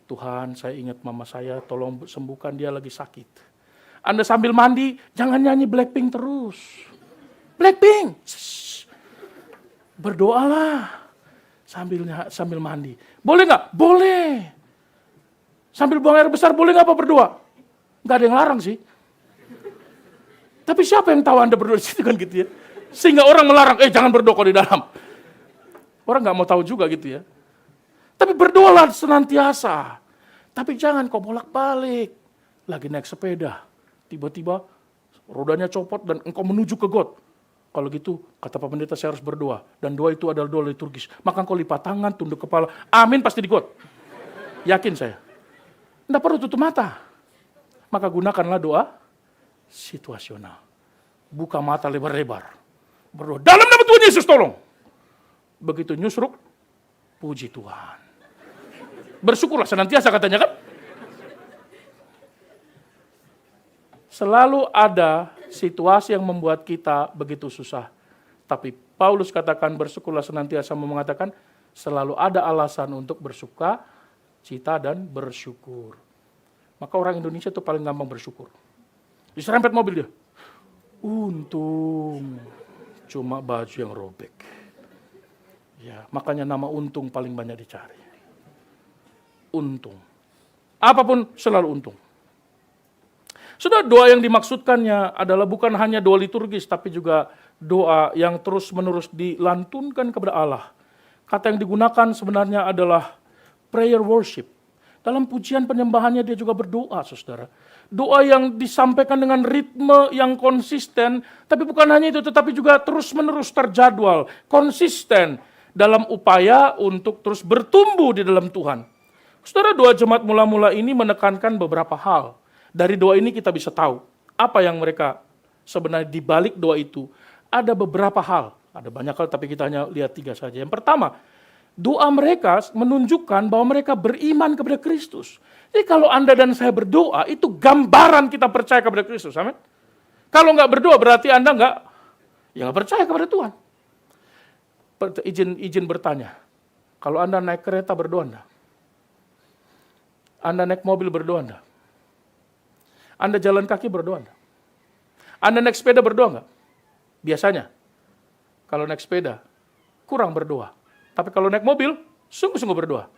Tuhan saya ingat mama saya, tolong sembuhkan dia lagi sakit. Anda sambil mandi, jangan nyanyi Blackpink terus. Blackpink! Berdoalah. Sambil mandi. Boleh nggak? Boleh. Sambil buang air besar boleh nggak apa berdoa? Nggak ada yang larang sih. Tapi siapa yang tahu Anda berdoa di situ kan gitu ya? Sehingga orang melarang, jangan berdoa di dalam. Orang nggak mau tahu juga gitu ya. Tapi berdoalah senantiasa. Tapi jangan kau bolak-balik. Lagi naik sepeda, tiba-tiba rodanya copot dan engkau menuju ke got. Kalau gitu, kata Pak Pendeta, saya harus berdoa. Dan doa itu adalah doa liturgis. Maka engkau lipat tangan, tunduk kepala. Amin, pasti di got. Yakin saya. Tidak perlu tutup mata. Maka gunakanlah doa situasional. Buka mata lebar-lebar. Berdoa, dalam nama Tuhan Yesus tolong. Begitu nyusruk, puji Tuhan. Bersyukurlah senantiasa katanya kan. Selalu ada situasi yang membuat kita begitu susah. Tapi Paulus katakan bersyukurlah senantiasa, mengatakan selalu ada alasan untuk bersuka cita dan bersyukur. Maka orang Indonesia itu paling gampang bersyukur. Diserempet mobil dia. Untung cuma baju yang robek. Ya, makanya nama untung paling banyak dicari. Untung. Apapun selalu untung. Sudah, doa yang dimaksudkannya adalah bukan hanya doa liturgis, tapi juga doa yang terus-menerus dilantunkan kepada Allah. Kata yang digunakan sebenarnya adalah prayer worship. Dalam pujian penyembahannya dia juga berdoa, saudara. Doa yang disampaikan dengan ritme yang konsisten, tapi bukan hanya itu, tetapi juga terus-menerus terjadwal, konsisten dalam upaya untuk terus bertumbuh di dalam Tuhan. Saudara, doa jemaat mula-mula ini menekankan beberapa hal. Dari doa ini kita bisa tahu apa yang mereka sebenarnya di balik doa itu. Ada beberapa hal, ada banyak hal tapi kita hanya lihat 3 saja. Yang pertama, doa mereka menunjukkan bahwa mereka beriman kepada Kristus. Jadi kalau Anda dan saya berdoa, itu gambaran kita percaya kepada Kristus. Amin. Kalau nggak berdoa berarti Anda nggak percaya kepada Tuhan. Izin bertanya, kalau Anda naik kereta berdoa Anda? Anda naik mobil berdoa Anda? Anda jalan kaki berdoa Anda? Anda naik sepeda berdoa nggak? Biasanya, kalau naik sepeda, kurang berdoa. Tapi kalau naik mobil, sungguh-sungguh berdoa.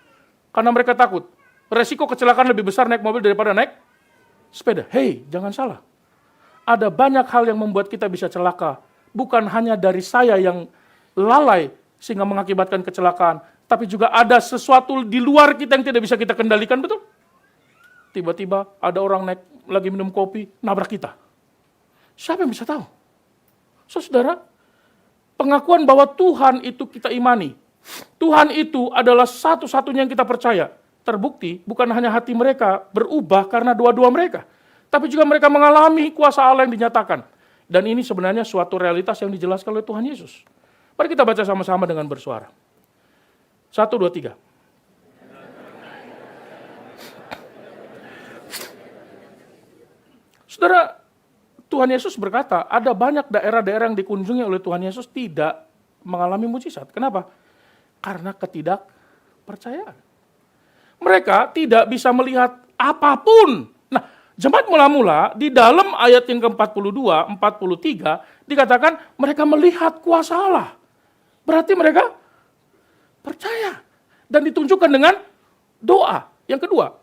Karena mereka takut. Resiko kecelakaan lebih besar naik mobil daripada naik sepeda. Hei, jangan salah. Ada banyak hal yang membuat kita bisa celaka. Bukan hanya dari saya yang lalai sehingga mengakibatkan kecelakaan. Tapi juga ada sesuatu di luar kita yang tidak bisa kita kendalikan, betul? Tiba-tiba ada orang naik lagi minum kopi, nabrak kita. Siapa yang bisa tahu? Saudara, pengakuan bahwa Tuhan itu kita imani. Tuhan itu adalah satu-satunya yang kita percaya. Terbukti bukan hanya hati mereka berubah karena doa-doa mereka, tapi juga mereka mengalami kuasa Allah yang dinyatakan. Dan ini sebenarnya suatu realitas yang dijelaskan oleh Tuhan Yesus. Mari kita baca sama-sama dengan bersuara. 1, 2, 3. Saudara, Tuhan Yesus berkata, ada banyak daerah-daerah yang dikunjungi oleh Tuhan Yesus tidak mengalami mujizat. Kenapa? Karena ketidakpercayaan. Mereka tidak bisa melihat apapun. Nah, jemaat mula-mula di dalam ayat yang ke-42, 43 dikatakan mereka melihat kuasa Allah. Berarti mereka percaya. Dan ditunjukkan dengan doa. Yang kedua,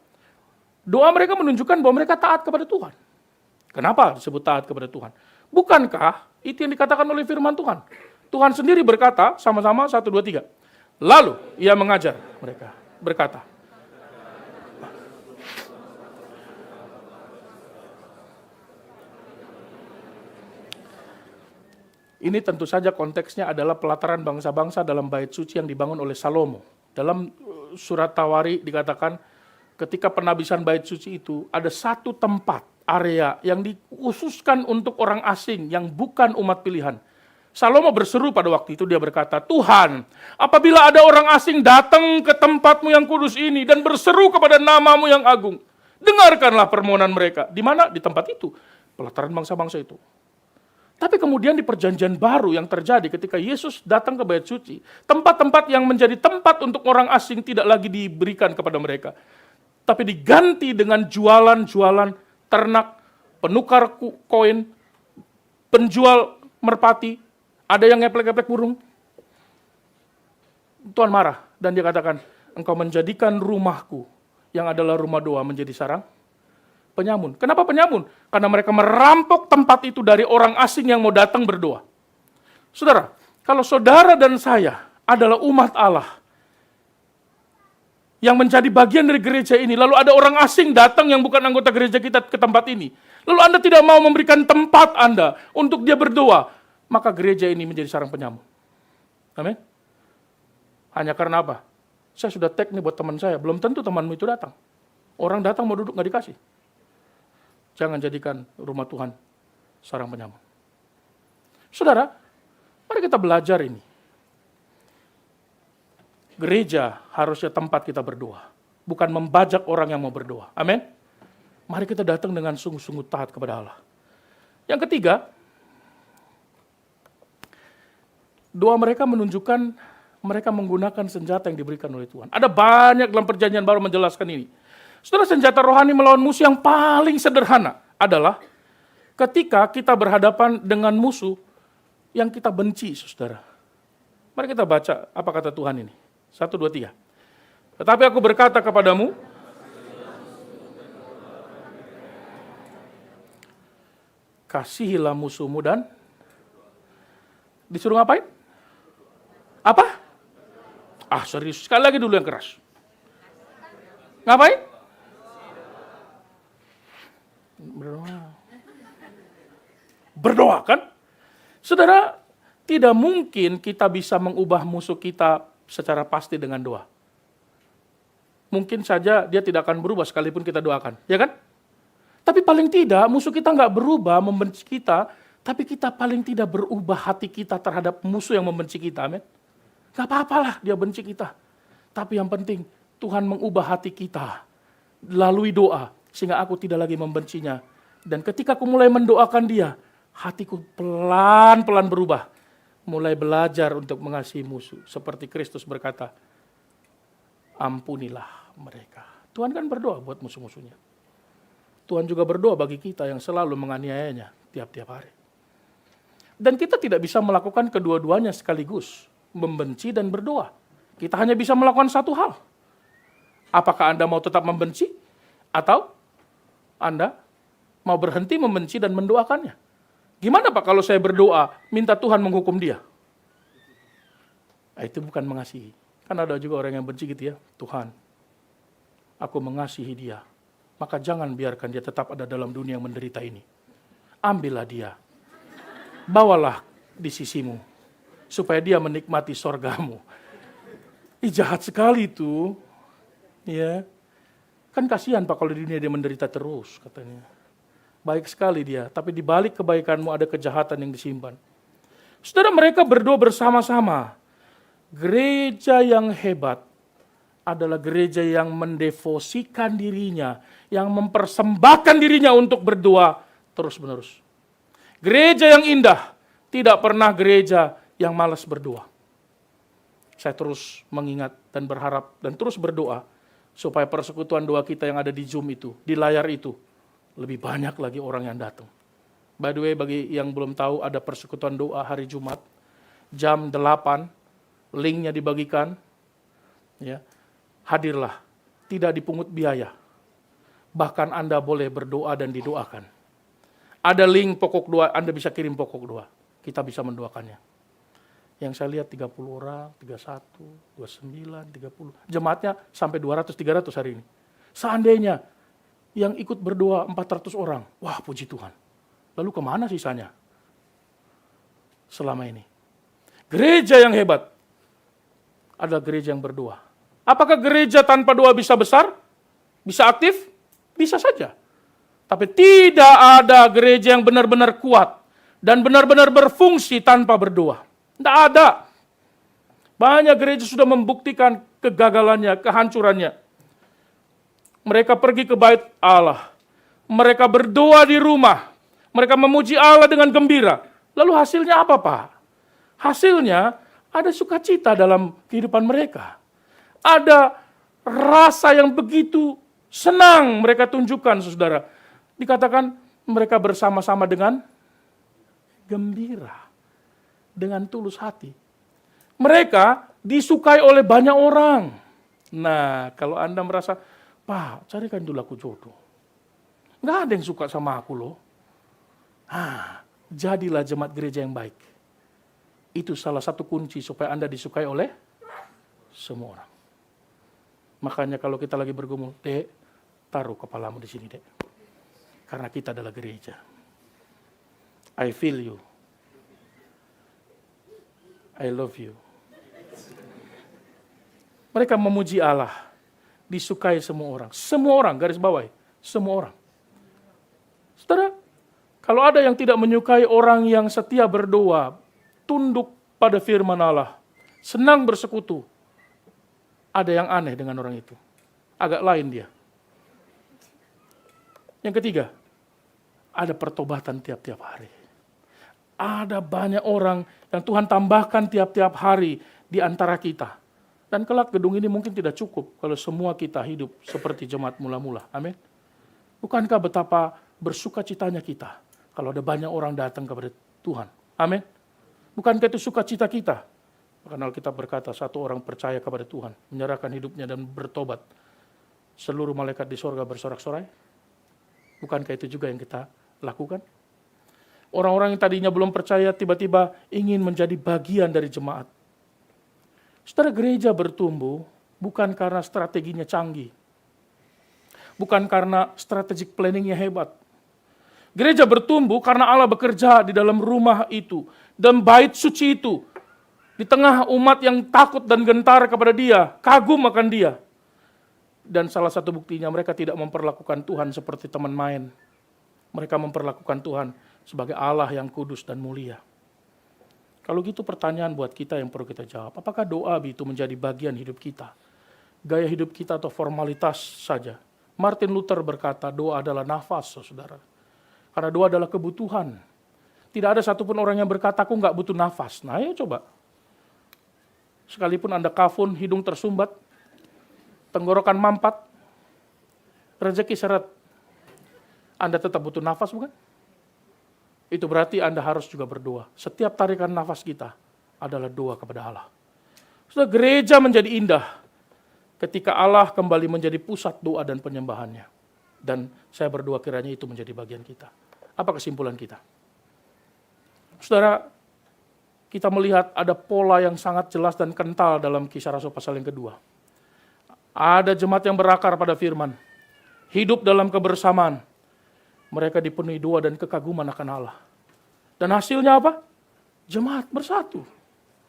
doa mereka menunjukkan bahwa mereka taat kepada Tuhan. Kenapa disebut taat kepada Tuhan? Bukankah itu yang dikatakan oleh firman Tuhan? Tuhan sendiri berkata, sama-sama 1, 2, 3. Lalu ia mengajar mereka, berkata, ini tentu saja konteksnya adalah pelataran bangsa-bangsa dalam bait suci yang dibangun oleh Salomo. Dalam surat Tawari dikatakan ketika penabisan bait suci itu ada satu tempat, area yang dikhususkan untuk orang asing yang bukan umat pilihan. Salomo berseru pada waktu itu, dia berkata, Tuhan, apabila ada orang asing datang ke tempatmu yang kudus ini dan berseru kepada namamu yang agung, dengarkanlah permohonan mereka. Di mana? Di tempat itu, pelataran bangsa-bangsa itu. Tapi kemudian di perjanjian baru yang terjadi ketika Yesus datang ke bait suci, tempat-tempat yang menjadi tempat untuk orang asing tidak lagi diberikan kepada mereka. Tapi diganti dengan jualan-jualan ternak, penukar koin, penjual merpati, ada yang ngeplek-ngeplek burung. Tuhan marah dan dia katakan, engkau menjadikan rumahku yang adalah rumah doa menjadi sarang penyamun. Kenapa penyamun? Karena mereka merampok tempat itu dari orang asing yang mau datang berdoa. Saudara, kalau saudara dan saya adalah umat Allah yang menjadi bagian dari gereja ini, lalu ada orang asing datang yang bukan anggota gereja kita ke tempat ini, lalu Anda tidak mau memberikan tempat Anda untuk dia berdoa, maka gereja ini menjadi sarang penyamun. Amin. Hanya karena apa? Saya sudah tag nih buat teman saya, belum tentu temanmu itu datang. Orang datang mau duduk nggak dikasih. Jangan jadikan rumah Tuhan sarang penyamun. Saudara, mari kita belajar ini. Gereja harusnya tempat kita berdoa, bukan membajak orang yang mau berdoa. Amin. Mari kita datang dengan sungguh-sungguh taat kepada Allah. Yang ketiga, doa mereka menunjukkan mereka menggunakan senjata yang diberikan oleh Tuhan. Ada banyak dalam perjanjian baru menjelaskan ini. Saudara, senjata rohani melawan musuh yang paling sederhana adalah ketika kita berhadapan dengan musuh yang kita benci, saudara. Mari kita baca apa kata Tuhan ini. 1, 2, 3. Tetapi aku berkata kepadamu, kasihilah musuhmu dan disuruh ngapain? Apa? Serius. Sekali lagi dulu yang keras. Ngapain? Berdoa kan? Saudara, tidak mungkin kita bisa mengubah musuh kita secara pasti dengan doa. mungkin saja dia tidak akan berubah sekalipun kita doakan, ya kan? Tapi paling tidak musuh kita nggak berubah membenci kita, tapi kita paling tidak berubah hati kita terhadap musuh yang membenci kita, amin. Gak apa-apalah dia benci kita. Tapi yang penting Tuhan mengubah hati kita melalui doa, sehingga aku tidak lagi membencinya. Dan ketika aku mulai mendoakan dia, hatiku pelan-pelan berubah. Mulai belajar untuk mengasihi musuh. Seperti Kristus berkata, ampunilah mereka. Tuhan kan berdoa buat musuh-musuhnya. Tuhan juga berdoa bagi kita yang selalu menganiayanya tiap-tiap hari. Dan kita tidak bisa melakukan kedua-duanya sekaligus, membenci dan berdoa. Kita hanya bisa melakukan satu hal. Apakah Anda mau tetap membenci atau Anda mau berhenti membenci dan mendoakannya? Gimana Pak kalau saya berdoa minta Tuhan menghukum dia? Nah, itu bukan mengasihi. Kan ada juga orang yang benci gitu ya. Tuhan, aku mengasihi dia. Maka jangan biarkan dia tetap ada dalam dunia yang menderita ini. Ambillah dia. Bawalah di sisimu. Supaya dia menikmati sorgamu. Jahat sekali itu. Ya. Kan kasihan Pak kalau di dunia dia menderita terus katanya. Baik sekali dia. Tapi di balik kebaikanmu ada kejahatan yang disimpan. Saudara, mereka berdoa bersama-sama. Gereja yang hebat adalah gereja yang mendevosikan dirinya, yang mempersembahkan dirinya untuk berdoa terus-menerus. Gereja yang indah, tidak pernah gereja yang malas berdoa. Saya terus mengingat dan berharap dan terus berdoa supaya persekutuan doa kita yang ada di Zoom itu, di layar itu, lebih banyak lagi orang yang datang. By the way, bagi yang belum tahu, ada persekutuan doa hari Jumat, jam 8, linknya dibagikan, ya. Hadirlah, tidak dipungut biaya. Bahkan Anda boleh berdoa dan didoakan. Ada link pokok doa, Anda bisa kirim pokok doa. Kita bisa mendoakannya. Yang saya lihat 30 orang, 31, 29, 30. Jemaatnya sampai 200, 300 hari ini. Seandainya yang ikut berdoa 400 orang, wah puji Tuhan. Lalu kemana sisanya? Selama ini. Gereja yang hebat adalah gereja yang berdoa. Apakah gereja tanpa doa bisa besar? Bisa aktif? Bisa saja. Tapi tidak ada gereja yang benar-benar kuat dan benar-benar berfungsi tanpa berdoa. Tidak ada. Banyak gereja sudah membuktikan kegagalannya, kehancurannya. Mereka pergi ke bait Allah. Mereka berdoa di rumah. Mereka memuji Allah dengan gembira. Lalu hasilnya apa, Pak? Hasilnya ada sukacita dalam kehidupan mereka. Ada rasa yang begitu senang mereka tunjukkan, saudara. Dikatakan mereka bersama-sama dengan gembira. Dengan tulus hati. Mereka disukai oleh banyak orang. Nah, kalau Anda merasa, Pak, carikan dulu aku jodoh. Nggak ada yang suka sama aku loh. Jadilah jemaat gereja yang baik. Itu salah satu kunci supaya Anda disukai oleh semua orang. Makanya kalau kita lagi bergumul, Dek, taruh kepalamu di sini, Dek. Karena kita adalah gereja. I feel you. I love you. Mereka memuji Allah. Disukai semua orang. Semua orang, garis bawahi. Semua orang. Saudara, kalau ada yang tidak menyukai orang yang setia berdoa, tunduk pada firman Allah, senang bersekutu, ada yang aneh dengan orang itu. Agak lain dia. Yang ketiga, ada pertobatan tiap-tiap hari. Ada banyak orang yang Tuhan tambahkan tiap-tiap hari di antara kita. Dan kelak gedung ini mungkin tidak cukup kalau semua kita hidup seperti jemaat mula-mula. Amin. Bukankah betapa bersukacitanya kita kalau ada banyak orang datang kepada Tuhan. Amin. Bukankah itu sukacita kita? Karena Alkitab berkata, satu orang percaya kepada Tuhan, menyerahkan hidupnya dan bertobat. Seluruh malaikat di sorga bersorak-sorai. Bukankah itu juga yang kita lakukan? Orang-orang yang tadinya belum percaya, tiba-tiba ingin menjadi bagian dari jemaat. Saudara, gereja bertumbuh bukan karena strateginya canggih. Bukan karena strategic planningnya hebat. Gereja bertumbuh karena Allah bekerja di dalam rumah itu. Dan bait suci itu. Di tengah umat yang takut dan gentar kepada Dia, kagum akan Dia. Dan salah satu buktinya mereka tidak memperlakukan Tuhan seperti teman main. Mereka memperlakukan Tuhan sebagai Allah yang kudus dan mulia. Kalau gitu pertanyaan buat kita yang perlu kita jawab. Apakah doa itu menjadi bagian hidup kita? Gaya hidup kita atau formalitas saja? Martin Luther berkata doa adalah nafas, saudara. Karena doa adalah kebutuhan. Tidak ada satupun orang yang berkata aku nggak butuh nafas. Nah ayo coba. Sekalipun Anda kafun, hidung tersumbat, tenggorokan mampat, rezeki seret. Anda tetap butuh nafas bukan? Itu berarti Anda harus juga berdoa. Setiap tarikan nafas kita adalah doa kepada Allah. Sudah gereja menjadi indah ketika Allah kembali menjadi pusat doa dan penyembahannya. Dan saya berdoa kiranya itu menjadi bagian kita. Apa kesimpulan kita? Saudara, kita melihat ada pola yang sangat jelas dan kental dalam Kisah Rasul pasal yang kedua. Ada jemaat yang berakar pada firman. Hidup dalam kebersamaan. Mereka dipenuhi doa dan kekaguman akan Allah. Dan hasilnya apa? Jemaat bersatu.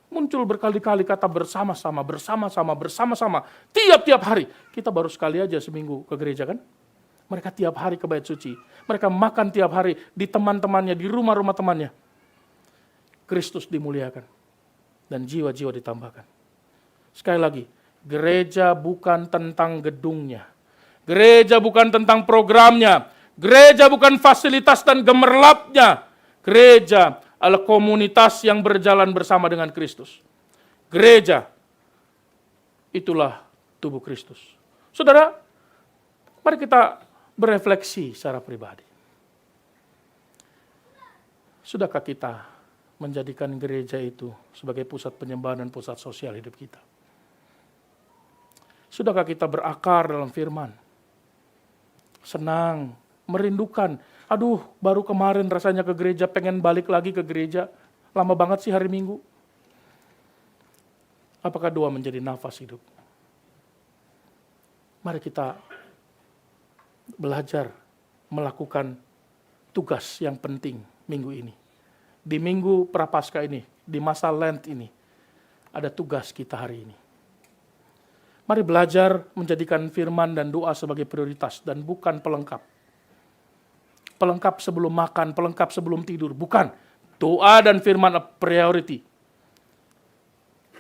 Muncul berkali-kali kata bersama-sama, bersama-sama, bersama-sama. Tiap-tiap hari. Kita baru sekali aja seminggu ke gereja kan? Mereka tiap hari ke bait suci. Mereka makan tiap hari di teman-temannya, di rumah-rumah temannya. Kristus dimuliakan. Dan jiwa-jiwa ditambahkan. Sekali lagi, gereja bukan tentang gedungnya. Gereja bukan tentang programnya. Gereja bukan fasilitas dan gemerlapnya. Gereja adalah komunitas yang berjalan bersama dengan Kristus. Gereja, itulah tubuh Kristus. Saudara, mari kita berefleksi secara pribadi. Sudahkah kita menjadikan gereja itu sebagai pusat penyembahan dan pusat sosial hidup kita? Sudahkah kita berakar dalam firman? Senang, merindukan. Aduh, baru kemarin rasanya ke gereja, pengen balik lagi ke gereja. Lama banget sih hari Minggu. Apakah doa menjadi nafas hidup? Mari kita belajar melakukan tugas yang penting minggu ini. Di minggu Prapaskah ini, di masa Lent ini, ada tugas kita hari ini. Mari belajar menjadikan firman dan doa sebagai prioritas dan bukan pelengkap. Pelengkap sebelum makan, pelengkap sebelum tidur. Bukan. Doa dan firman a priority.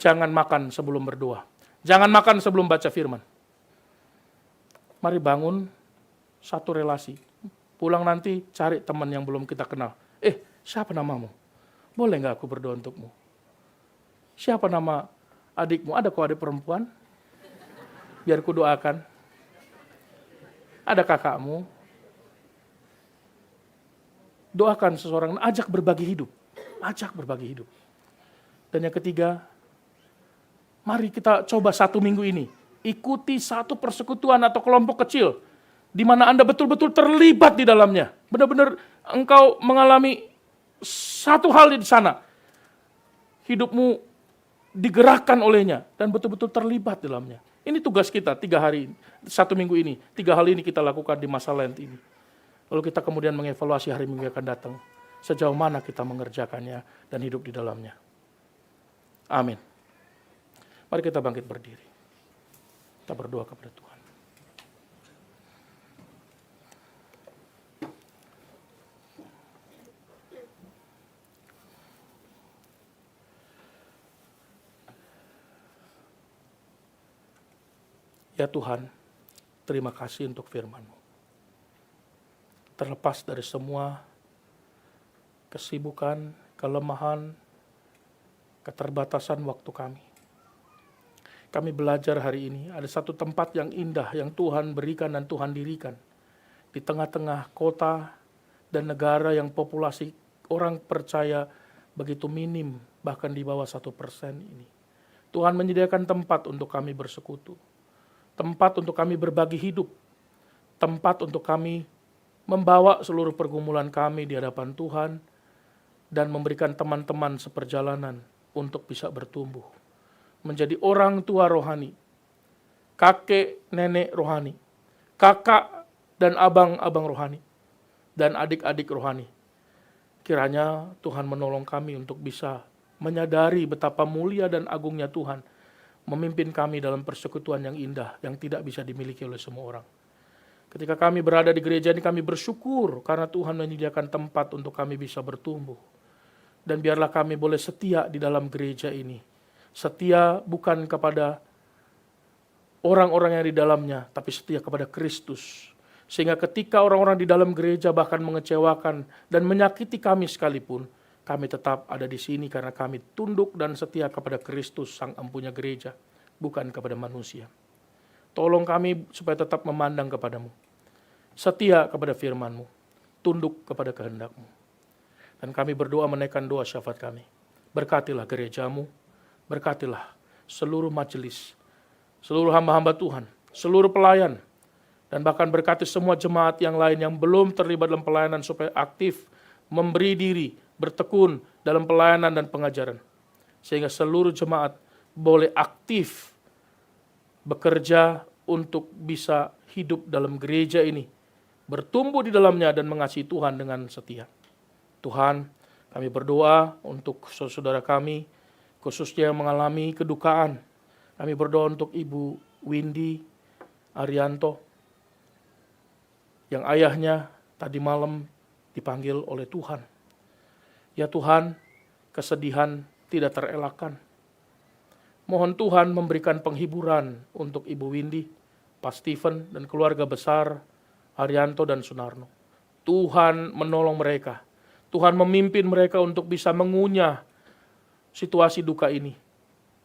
Jangan makan sebelum berdoa. Jangan makan sebelum baca firman. Mari bangun satu relasi. Pulang nanti cari teman yang belum kita kenal. Siapa namamu? Boleh nggak aku berdoa untukmu? Siapa nama adikmu? Ada kok adik perempuan? Biar ku doakan. Ada kakakmu? Doakan seseorang, ajak berbagi hidup. Ajak berbagi hidup. Dan yang ketiga, mari kita coba 1 minggu ini. Ikuti satu persekutuan atau kelompok kecil. Di mana Anda betul-betul terlibat di dalamnya. Benar-benar engkau mengalami satu hal di sana. Hidupmu digerakkan olehnya. Dan betul-betul terlibat di dalamnya. Ini tugas kita 3 hari, 1 minggu ini. 3 hal ini kita lakukan di masa Lent ini. Lalu kita kemudian mengevaluasi hari Minggu yang akan datang. Sejauh mana kita mengerjakannya dan hidup di dalamnya. Amin. Mari kita bangkit berdiri. Kita berdoa kepada Tuhan. Ya Tuhan, terima kasih untuk firman-Mu. Terlepas dari semua kesibukan, kelemahan, keterbatasan waktu kami. Kami belajar hari ini, ada satu tempat yang indah yang Tuhan berikan dan Tuhan dirikan. Di tengah-tengah kota dan negara yang populasi orang percaya begitu minim, bahkan di bawah 1% ini. Tuhan menyediakan tempat untuk kami bersekutu. Tempat untuk kami berbagi hidup. Tempat untuk kami membawa seluruh pergumulan kami di hadapan Tuhan dan memberikan teman-teman seperjalanan untuk bisa bertumbuh. Menjadi orang tua rohani, kakek, nenek rohani, kakak dan abang-abang rohani, dan adik-adik rohani. Kiranya Tuhan menolong kami untuk bisa menyadari betapa mulia dan agungnya Tuhan, memimpin kami dalam persekutuan yang indah, yang tidak bisa dimiliki oleh semua orang. Ketika kami berada di gereja ini, kami bersyukur karena Tuhan menyediakan tempat untuk kami bisa bertumbuh. Dan biarlah kami boleh setia di dalam gereja ini. Setia bukan kepada orang-orang yang di dalamnya, tapi setia kepada Kristus. Sehingga ketika orang-orang di dalam gereja bahkan mengecewakan dan menyakiti kami sekalipun, kami tetap ada di sini karena kami tunduk dan setia kepada Kristus, Sang Empunya gereja, bukan kepada manusia. Tolong kami supaya tetap memandang kepadamu, setia kepada firman-Mu, tunduk kepada kehendak-Mu. Dan kami berdoa menaikkan doa syafaat kami. Berkatilah gereja-Mu, berkatilah seluruh majelis, seluruh hamba-hamba Tuhan, seluruh pelayan, dan bahkan berkati semua jemaat yang lain yang belum terlibat dalam pelayanan supaya aktif, memberi diri, bertekun dalam pelayanan dan pengajaran. Sehingga seluruh jemaat boleh aktif bekerja untuk bisa hidup dalam gereja ini, bertumbuh di dalamnya dan mengasihi Tuhan dengan setia. Tuhan, kami berdoa untuk saudara kami, khususnya yang mengalami kedukaan. Kami berdoa untuk Ibu Windy Arianto, yang ayahnya tadi malam dipanggil oleh Tuhan. Ya Tuhan, kesedihan tidak terelakkan. Mohon Tuhan memberikan penghiburan untuk Ibu Windy, Pak Stephen, dan keluarga besar Arianto dan Sunarno. Tuhan menolong mereka. Tuhan memimpin mereka untuk bisa mengunyah situasi duka ini.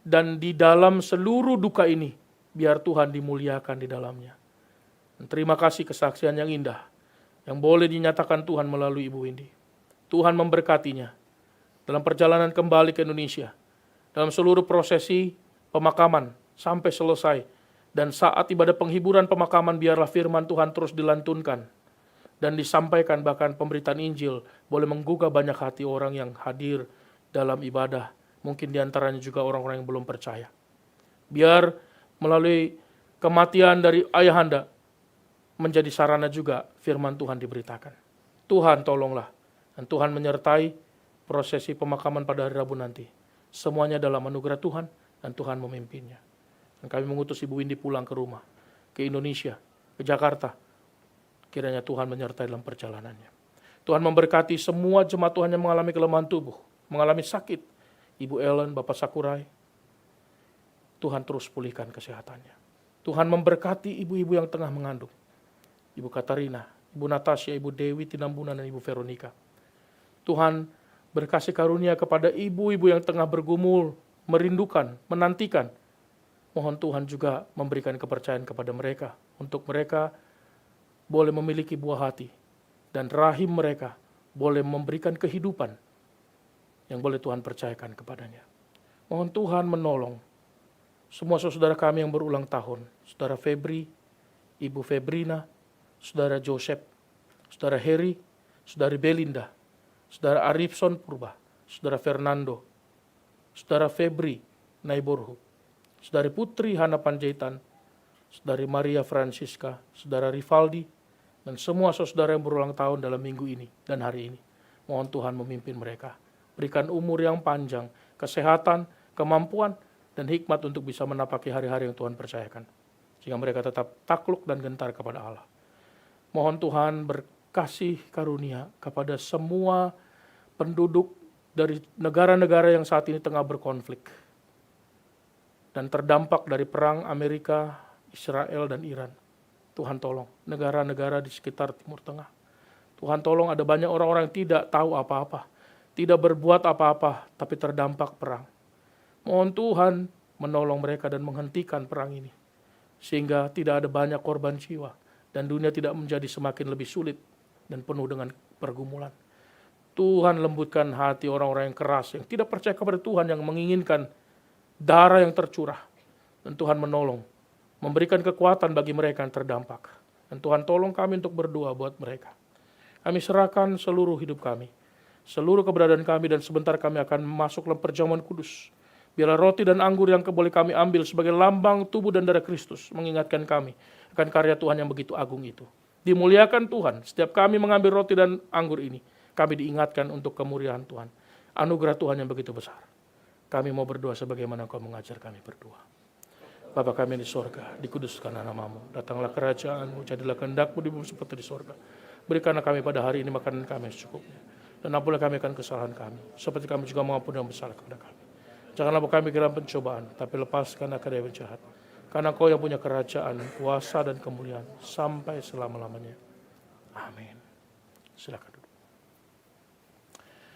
Dan di dalam seluruh duka ini, biar Tuhan dimuliakan di dalamnya. Dan terima kasih kesaksian yang indah yang boleh dinyatakan Tuhan melalui Ibu Windy. Tuhan memberkatinya dalam perjalanan kembali ke Indonesia, dalam seluruh prosesi pemakaman sampai selesai. Dan saat ibadah penghiburan pemakaman, biarlah firman Tuhan terus dilantunkan dan disampaikan, bahkan pemberitaan Injil boleh menggugah banyak hati orang yang hadir dalam ibadah. Mungkin diantaranya juga orang-orang yang belum percaya. Biar melalui kematian dari ayahanda menjadi sarana juga firman Tuhan diberitakan. Tuhan tolonglah, dan Tuhan menyertai prosesi pemakaman pada hari Rabu nanti. Semuanya dalam anugerah Tuhan, dan Tuhan memimpinnya. Dan kami mengutus Ibu Windy pulang ke rumah, ke Indonesia, ke Jakarta. Kiranya Tuhan menyertai dalam perjalanannya. Tuhan memberkati semua jemaat Tuhan yang mengalami kelemahan tubuh, mengalami sakit. Ibu Ellen, Bapak Sakurai, Tuhan terus pulihkan kesehatannya. Tuhan memberkati ibu-ibu yang tengah mengandung. Ibu Katarina, Ibu Natasha, Ibu Dewi Tinambunan, dan Ibu Veronica. Tuhan berkasih karunia kepada ibu-ibu yang tengah bergumul, merindukan, menantikan. Mohon Tuhan juga memberikan kepercayaan kepada mereka, untuk mereka boleh memiliki buah hati, dan rahim mereka boleh memberikan kehidupan yang boleh Tuhan percayakan kepadanya. Mohon Tuhan menolong semua saudara kami yang berulang tahun, Saudara Febri, Ibu Febrina, Saudara Joseph, Saudara Heri, Saudari Belinda, Saudara Arifson Purba, Saudara Fernando, Saudara Febri Naiborhu, Saudari Putri Hana Panjaitan, Saudari Maria Francisca, Saudara Rivaldi, dan semua saudara yang berulang tahun dalam minggu ini dan hari ini. Mohon Tuhan memimpin mereka. Berikan umur yang panjang, kesehatan, kemampuan, dan hikmat untuk bisa menapaki hari-hari yang Tuhan percayakan. Sehingga mereka tetap takluk dan gentar kepada Allah. Mohon Tuhan berkasih karunia kepada semua penduduk dari negara-negara yang saat ini tengah berkonflik dan terdampak dari perang Amerika, Israel, dan Iran. Tuhan tolong negara-negara di sekitar Timur Tengah. Tuhan tolong, ada banyak orang-orang yang tidak tahu apa-apa, tidak berbuat apa-apa, tapi terdampak perang. Mohon Tuhan menolong mereka dan menghentikan perang ini, sehingga tidak ada banyak korban jiwa, dan dunia tidak menjadi semakin lebih sulit dan penuh dengan pergumulan. Tuhan lembutkan hati orang-orang yang keras, yang tidak percaya kepada Tuhan, yang menginginkan darah yang tercurah. Dan Tuhan menolong, memberikan kekuatan bagi mereka yang terdampak. Dan Tuhan tolong kami untuk berdoa buat mereka. Kami serahkan seluruh hidup kami, seluruh keberadaan kami, dan sebentar kami akan masuk dalam perjamuan kudus. Biarlah roti dan anggur yang boleh kami ambil sebagai lambang tubuh dan darah Kristus mengingatkan kami akan karya Tuhan yang begitu agung itu. Dimuliakan Tuhan, setiap kami mengambil roti dan anggur ini, kami diingatkan untuk kemuliaan Tuhan, anugerah Tuhan yang begitu besar. Kami mau berdoa sebagaimana Engkau mengajar kami berdoa. Bapa kami di sorga, dikuduskan namamu, datanglah kerajaanmu, jadilah kehendak-mu di bumi seperti di sorga. Berikanlah kami pada hari ini makanan kami yang secukupnya, dan ampunilah kami akan kesalahan kami, seperti kami juga mengampuni yang bersalah kepada kami. Janganlah bawa kami ke dalam pencobaan, tapi lepaskan dari yang jahat. Karena Kau yang punya kerajaan, kuasa dan kemuliaan sampai selama-lamanya. Amin. Silakan.